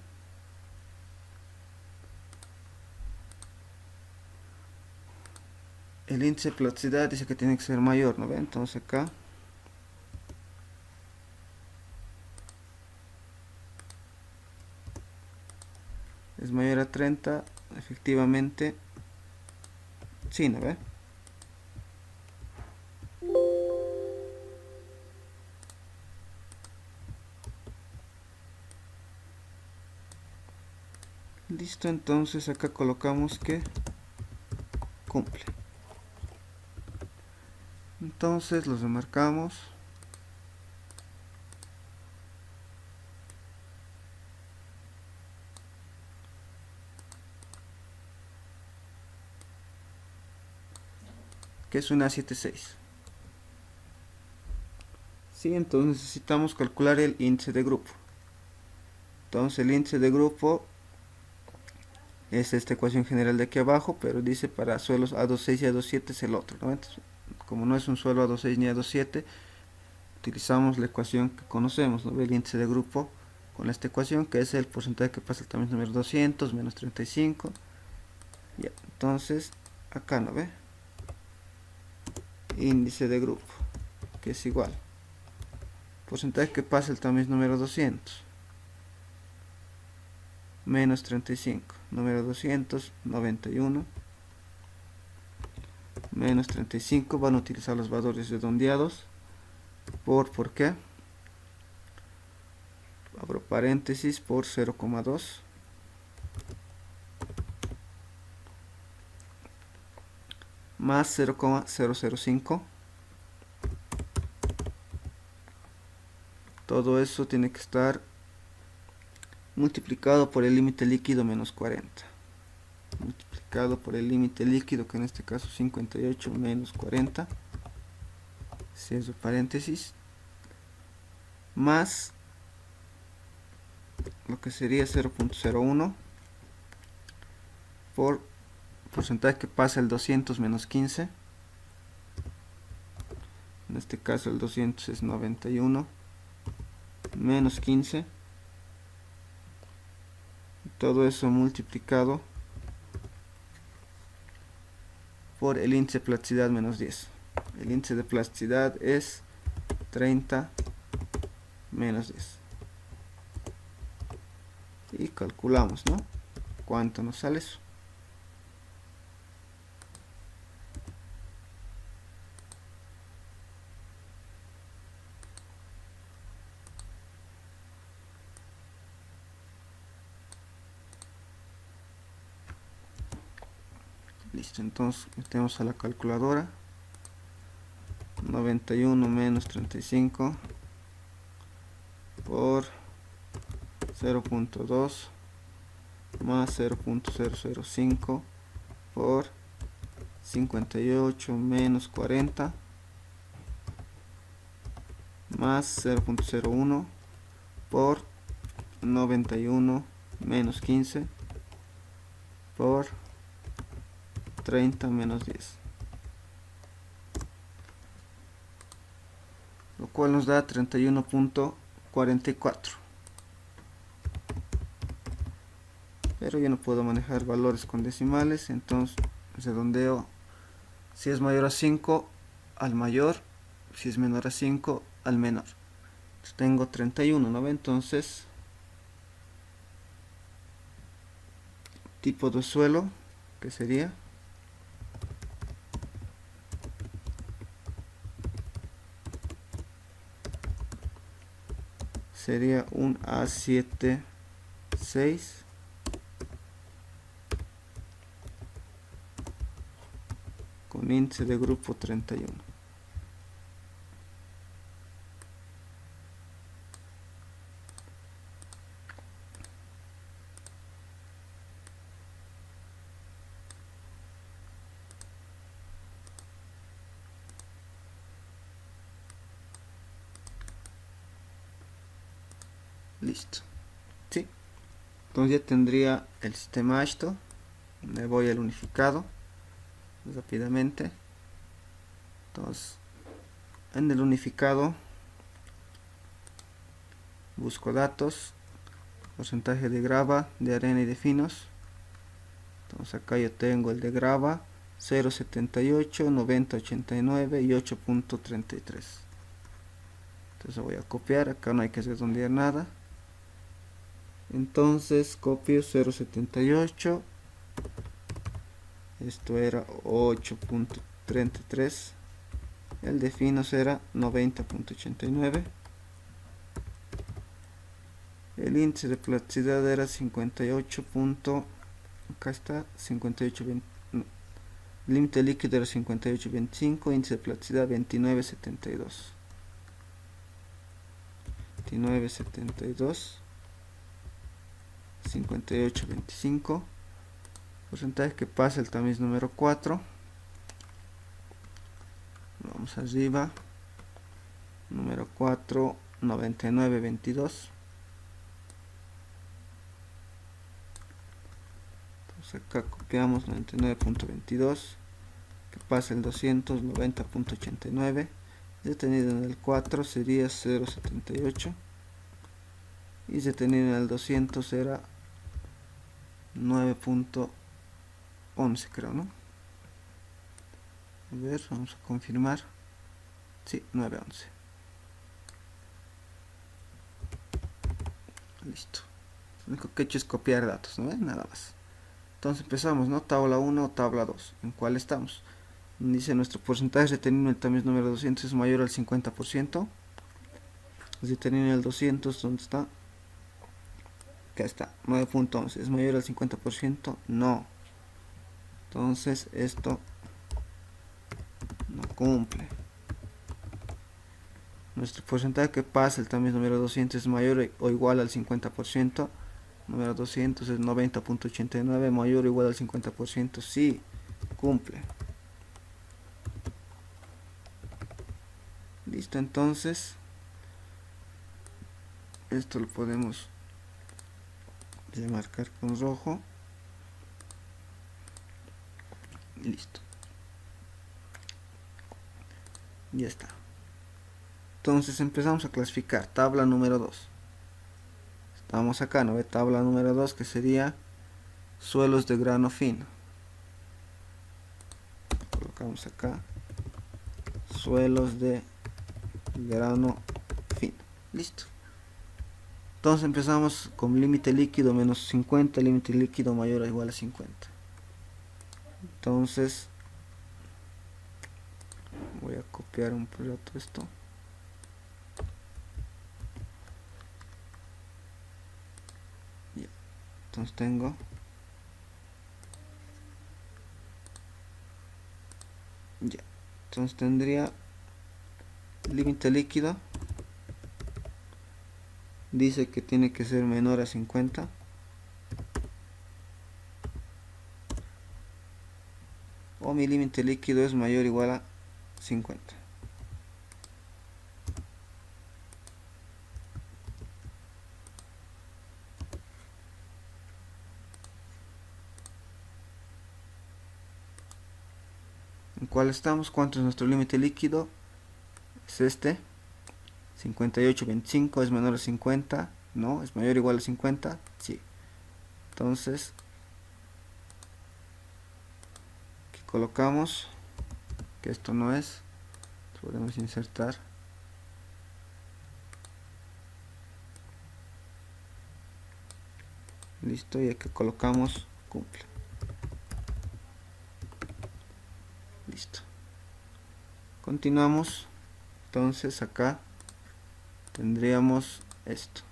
El índice de plasticidad dice que tiene que ser mayor, ¿no ven? Entonces acá es mayor a 30, efectivamente, sí, ¿no ve? Listo, entonces acá colocamos que cumple. Entonces los remarcamos. Que es una 76. Sí, entonces necesitamos calcular el índice de grupo. Entonces el índice de grupo es esta ecuación general de aquí abajo, pero dice para suelos A26 y A27 es el otro, ¿no? Entonces, como no es un suelo A26 ni A27, utilizamos la ecuación que conocemos, ¿no? El índice de grupo con esta ecuación, que es el porcentaje que pasa al tamaño número 200 menos 35. Ya, entonces acá no ve índice de grupo, que es igual porcentaje que pasa el tamaño número 200 menos 35, número 291 menos 35. Van a utilizar los valores redondeados ¿por qué? Abro paréntesis por 0,2 más 0,005. Todo eso tiene que estar multiplicado por el límite líquido menos 40. Multiplicado por el límite líquido, que en este caso 58 menos 40. Cierro paréntesis. Más lo que sería 0,01 por porcentaje que pasa el 200 menos 15. En este caso el 200 es 91 menos 15. Todo eso multiplicado por el índice de plasticidad menos 10. El índice de plasticidad es 30 menos 10. Y calculamos, ¿no? ¿Cuánto nos sale eso? Listo, entonces metemos a la calculadora. 91 menos 35 por 0,2 más 0,005 por 58 menos 40 más 0,01 por 91 menos 15 por 30 menos 10, lo cual nos da 31,44. Pero yo no puedo manejar valores con decimales, entonces redondeo. Si es mayor a 5 al mayor, si es menor a 5 al menor. Entonces tengo 31, ¿no ve? Entonces tipo de suelo, que sería un A76 con índice de grupo 31. Listo. Sí. Entonces ya tendría el sistema esto. Me voy al unificado rápidamente. Entonces en el unificado busco datos, porcentaje de grava, de arena y de finos. Entonces acá yo tengo el de grava 0,78, 90, 89 y 8,33. Entonces voy a copiar, acá no hay que redondear nada. Entonces copio 0,78, esto era 8,33, el de finos era 90,89, El índice de plasticidad era 58 punto, acá está, 58, no, límite líquido era 58.25, índice de plasticidad 29.72. 29.72, 58.25, porcentaje que pasa el tamiz número 4. Vamos arriba, número 4, 99.22. Entonces acá copiamos 99.22, que pasa el 200, 90.89. Detenido en el 4 sería 0.78 y detenido en el 200 era 9.11, creo, ¿no? A ver, vamos a confirmar. Sí, 9.11. Listo. Lo único que he hecho es copiar datos, ¿no? Nada más. Entonces empezamos, ¿no? Tabla 1, tabla 2. ¿En cuál estamos? Dice nuestro porcentaje retenido en el tamiz número 200 es mayor al 50%. Retenido en el 200, ¿dónde está? Acá está, 9.11. ¿Es mayor al 50%? No. Entonces esto no cumple. Nuestro porcentaje que pasa el tamiz número 200 es mayor o igual al 50%. Número 200 es 90.89, mayor o igual al 50%. Sí, cumple. Listo, entonces esto lo podemos marcar con rojo. Listo. Ya está. Entonces empezamos a clasificar. Tabla número 2. Estamos acá, ¿no ve? Tabla número 2, que sería suelos de grano fino. Colocamos acá suelos de grano fino. Listo. Entonces empezamos con límite líquido menos 50, límite líquido mayor o igual a 50. Entonces voy a copiar un rato esto. Ya. Entonces tengo ya. Entonces tendría límite líquido. Dice que tiene que ser menor a 50. O mi límite líquido es mayor o igual a 50. ¿En cuál estamos? ¿Cuánto es nuestro límite líquido? Es este. 58.25 es menor a 50. No, es mayor o igual a 50. Sí. Entonces, aquí colocamos que esto no es. Podemos insertar. Listo, y aquí colocamos cumple. Listo. Continuamos. Entonces acá tendríamos esto.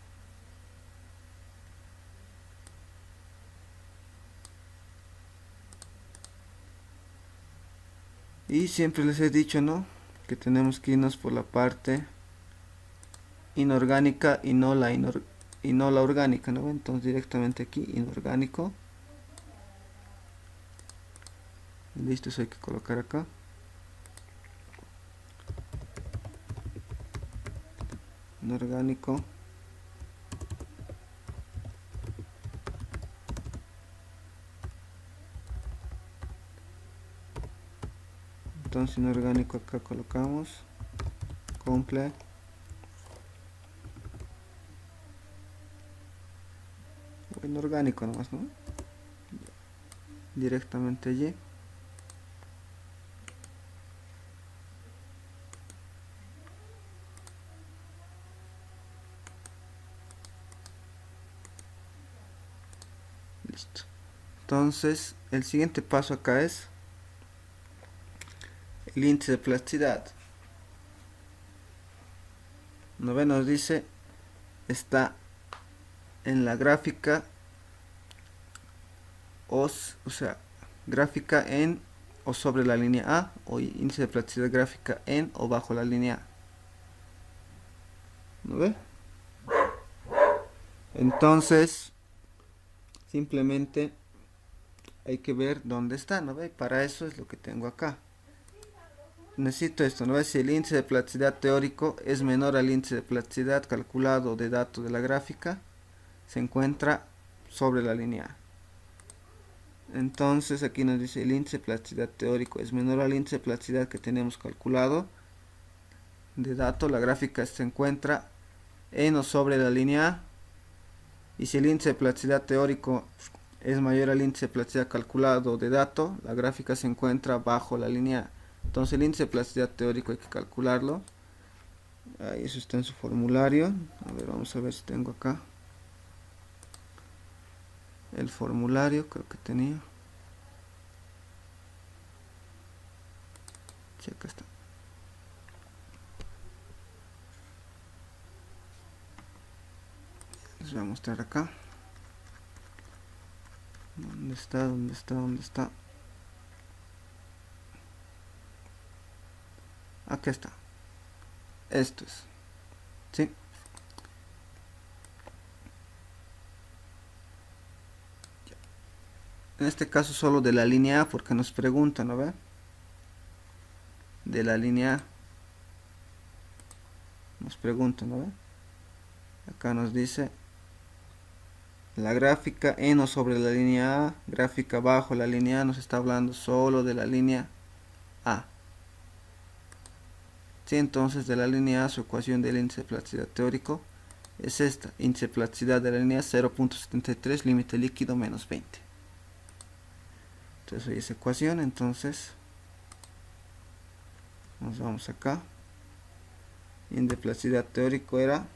Y siempre les he dicho, ¿no?, que tenemos que irnos por la parte inorgánica y no la orgánica, ¿no? Entonces directamente aquí inorgánico. Listo, eso hay que colocar acá. Inorgánico. Entonces inorgánico acá colocamos comple. O inorgánico nomás, ¿no? Directamente allí. Listo. Entonces el siguiente paso acá es el índice de plasticidad. Nos dice está en la gráfica o sea, gráfica en o sobre la línea A, o índice de plasticidad gráfica en o bajo la línea A. ¿No ve? Entonces, simplemente hay que ver dónde está, ¿no ve? Para eso es lo que tengo acá. Necesito esto, ¿no ve? Si el índice de plasticidad teórico es menor al índice de plasticidad calculado de datos de la gráfica, se encuentra sobre la línea A. Entonces aquí nos dice el índice de plasticidad teórico es menor al índice de plasticidad que tenemos calculado de dato, la gráfica se encuentra en o sobre la línea A. Y si el índice de plasticidad teórico es mayor al índice de plasticidad calculado de dato, la gráfica se encuentra bajo la línea A. Entonces el índice de plasticidad teórico hay que calcularlo. Ahí eso está en su formulario. A ver, vamos a ver si tengo acá el formulario, creo que tenía. Sí, acá está. Les voy a mostrar acá. ¿Dónde está? ¿Dónde está? ¿Dónde está? Aquí está. Esto es. ¿Sí? En este caso solo de la línea A, porque nos preguntan, ¿no ve? De la línea A. Nos preguntan, ¿no ve? Acá nos dice la gráfica en o sobre la línea A, gráfica bajo la línea A, nos está hablando solo de la línea A. Sí, entonces de la línea A su ecuación del índice de plasticidad teórico es esta, índice de plasticidad de la línea 0.73, límite líquido menos 20. Entonces hay esa ecuación, entonces nos vamos acá. Índice de plasticidad teórico era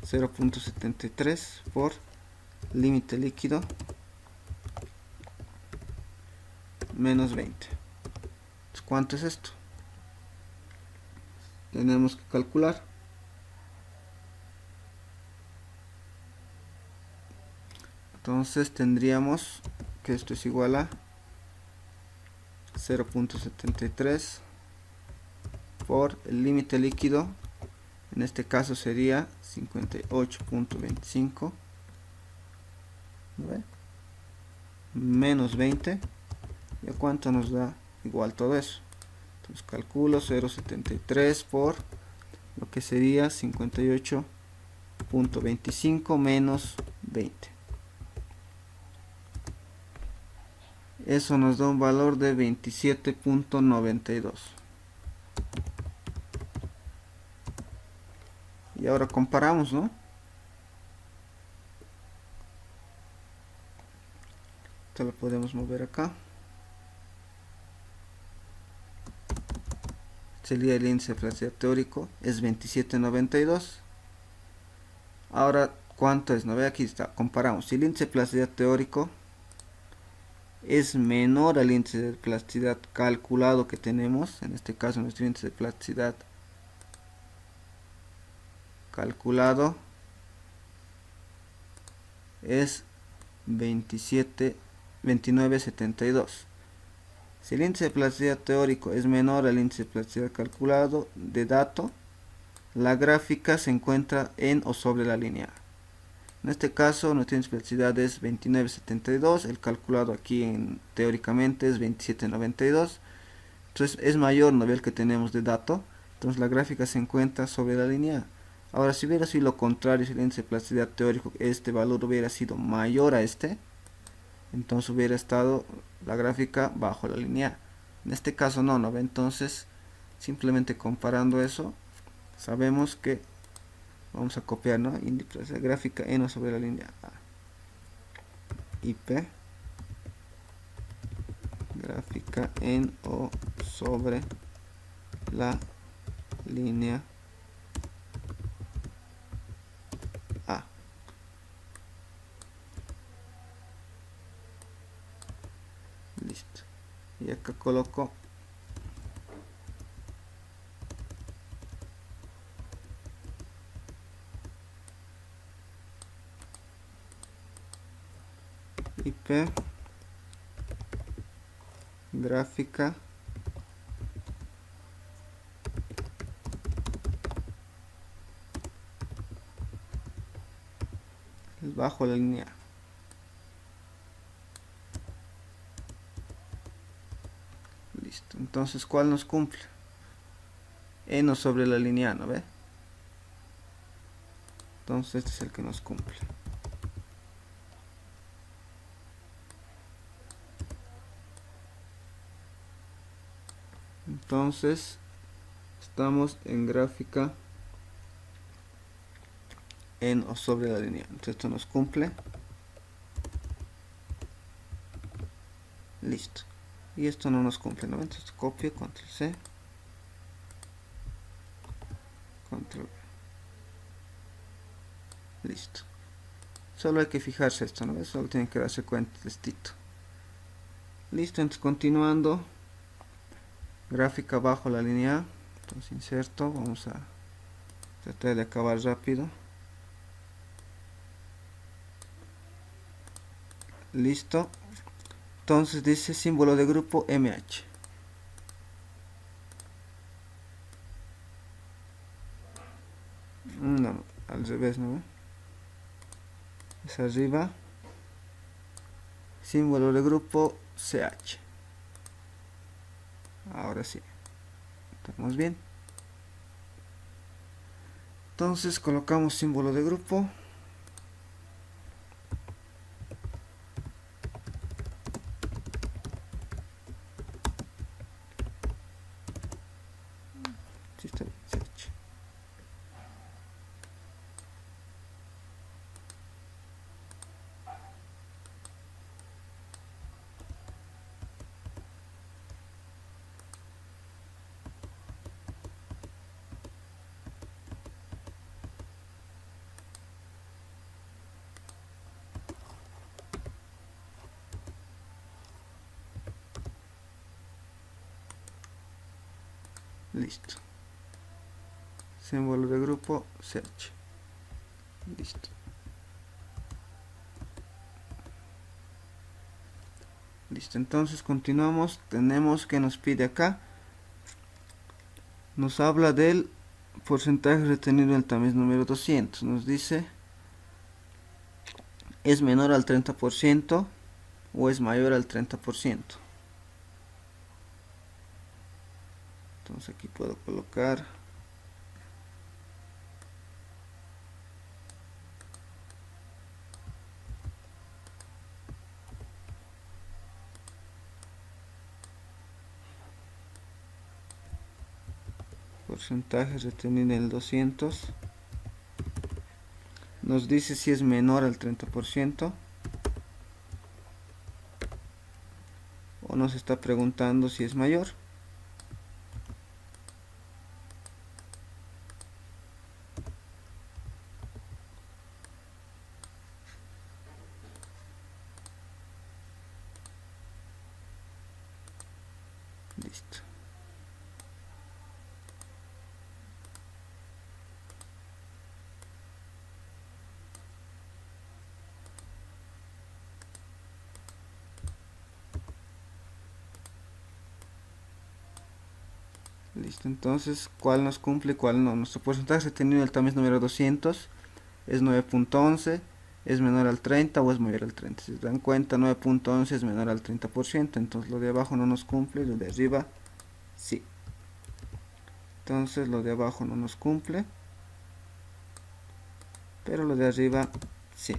0.73 por límite líquido menos 20. Entonces, ¿cuánto es esto? Tenemos que calcular. Entonces tendríamos que esto es igual a 0.73 por el límite líquido, en este caso sería 58.25 menos 20. ¿Y a cuánto nos da igual todo eso? Entonces calculo 0.73 por lo que sería 58.25 menos 20. Eso nos da un valor de 27.92. Y ahora comparamos, ¿no? Esto lo podemos mover acá. Sería el índice de plasticidad teórico, es 27.92. Ahora, ¿cuánto es? ¿No ve? Aquí está, comparamos. Si el índice de plasticidad teórico es menor al índice de plasticidad calculado que tenemos, en este caso nuestro índice de plasticidad calculado es 29.72. Si el índice de plasticidad teórico es menor al índice de plasticidad calculado de dato, la gráfica se encuentra en o sobre la línea. En este caso nuestra índice de plasticidad es 29.72, el calculado aquí teóricamente es 27.92. Entonces es mayor nivel que tenemos de dato, entonces la gráfica se encuentra sobre la línea. Ahora si hubiera sido lo contrario, si el índice de plasticidad teórico, este valor hubiera sido mayor a este, entonces hubiera estado la gráfica bajo la línea. En este caso no, ¿no ve? Entonces simplemente comparando eso, sabemos que vamos a copiar, ¿no? Índice de gráfica en o sobre la línea A. IP gráfica en o sobre la línea A. Listo. Y acá coloco IP gráfica bajo la línea. Listo. Entonces, ¿cuál nos cumple? N sobre la línea, ¿no ve? Entonces, este es el que nos cumple. Entonces, estamos en gráfica en o sobre la línea. Entonces, esto nos cumple. Listo. Y esto no nos cumple, ¿no? Entonces, copio, control C, control V. Listo. Solo hay que fijarse esto, ¿no? Solo tienen que darse cuenta de esto. Listo, entonces continuando. Gráfica bajo la línea A. Entonces inserto, vamos a tratar de acabar rápido. Listo. Entonces dice símbolo de grupo MH. No, al revés, ¿no? Es arriba. Símbolo de grupo CH. Ahora sí. Estamos bien. Entonces colocamos símbolo de grupo. Sí, está bien, CH. Listo. Símbolo de grupo CH. Listo. Listo, entonces continuamos. Tenemos que nos pide acá. Nos habla del porcentaje retenido en el tamiz número 200. Nos dice es menor al 30% o es mayor al 30%. Entonces aquí puedo colocar porcentaje retenido en el 200. Nos dice si es menor al 30% o nos está preguntando si es mayor. Listo. Listo, entonces, ¿cuál nos cumple y cuál no? Nuestro porcentaje retenido en el tamiz número 200 es 9.11, es menor al 30 o es mayor al 30. Si se dan cuenta, 9.11 es menor al 30%, entonces lo de abajo no nos cumple, lo de arriba sí. Entonces lo de abajo no nos cumple, pero lo de arriba sí.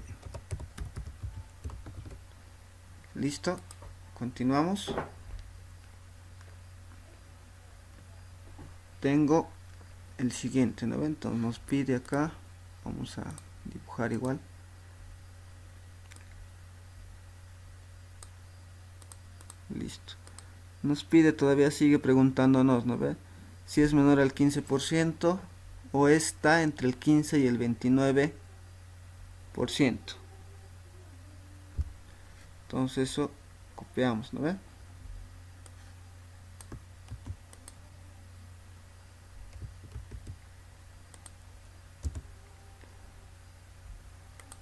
Listo, continuamos. Tengo el siguiente, ¿no? Entonces nos pide acá, vamos a dibujar igual. Listo. Nos pide, todavía sigue preguntándonos, ¿no ve? Si es menor al 15% o está entre el 15 y el 29%. Entonces eso copiamos, ¿no ve?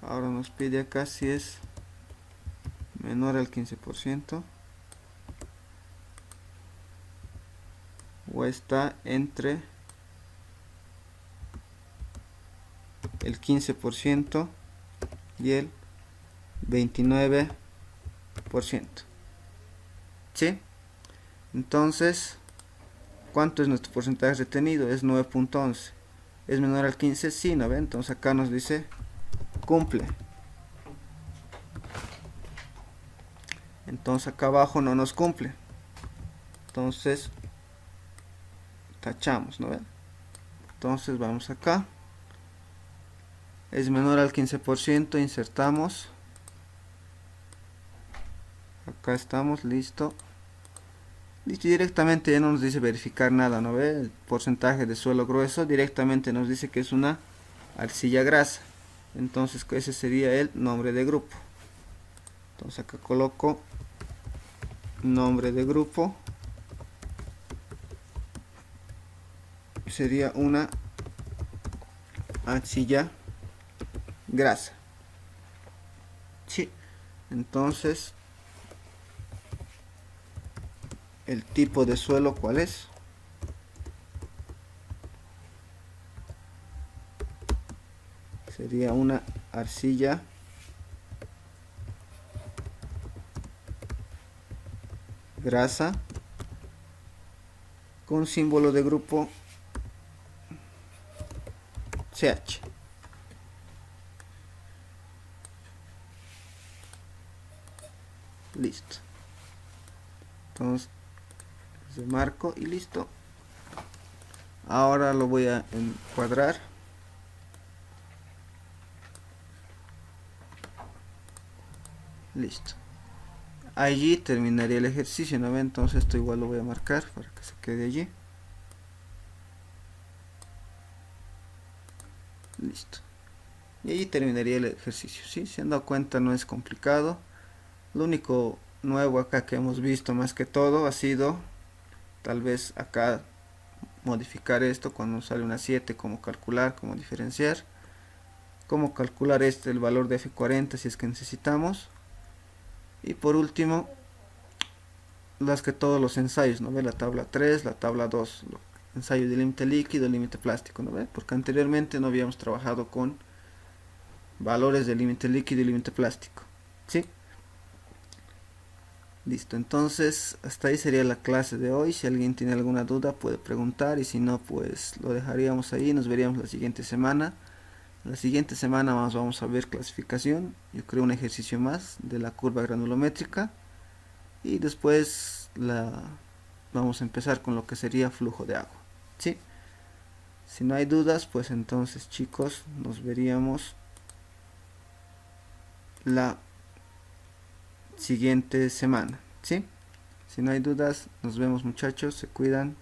Ahora nos pide acá si es menor al 15% o está entre el 15% y el 29%. ¿Sí? Entonces, ¿cuánto es nuestro porcentaje retenido? Es 9.11. ¿Es menor al 15? Sí, ¿no ven? Entonces acá nos dice cumple. Entonces acá abajo no nos cumple. Entonces tachamos, ¿no ven? Entonces vamos acá. Es menor al 15%, insertamos. Acá estamos, listo. Listo, directamente ya no nos dice verificar nada, ¿no ve? El porcentaje de suelo grueso directamente nos dice que es una arcilla grasa. Entonces ese sería el nombre de grupo. Entonces acá coloco nombre de grupo. Sería una arcilla grasa. Sí. Entonces el tipo de suelo, ¿cuál es? Sería una arcilla grasa con símbolo de grupo CH. Listo. Entonces marco y listo. Ahora lo voy a encuadrar. Listo. Allí terminaría el ejercicio, ¿no ve? Entonces esto igual lo voy a marcar para que se quede allí. Listo. Y allí terminaría el ejercicio, ¿sí? Se han dado cuenta, no es complicado. Lo único nuevo acá que hemos visto más que todo ha sido tal vez acá modificar esto cuando sale una 7, cómo calcular, cómo diferenciar, cómo calcular el valor de F40 si es que necesitamos. Y por último, las que todos los ensayos, ¿no ve? La tabla 3, la tabla 2, ensayo de límite líquido, límite plástico, ¿no ve? Porque anteriormente no habíamos trabajado con valores de límite líquido y límite plástico, ¿sí? Listo, entonces hasta ahí sería la clase de hoy. Si alguien tiene alguna duda puede preguntar, y si no, pues lo dejaríamos ahí. Nos veríamos la siguiente semana. La siguiente semana más vamos a ver clasificación. Yo creo un ejercicio más de la curva granulométrica, y después vamos a empezar con lo que sería flujo de agua, ¿sí? Si no hay dudas, pues entonces, chicos, nos veríamos la siguiente semana, ¿sí? Si no hay dudas, nos vemos, muchachos, se cuidan.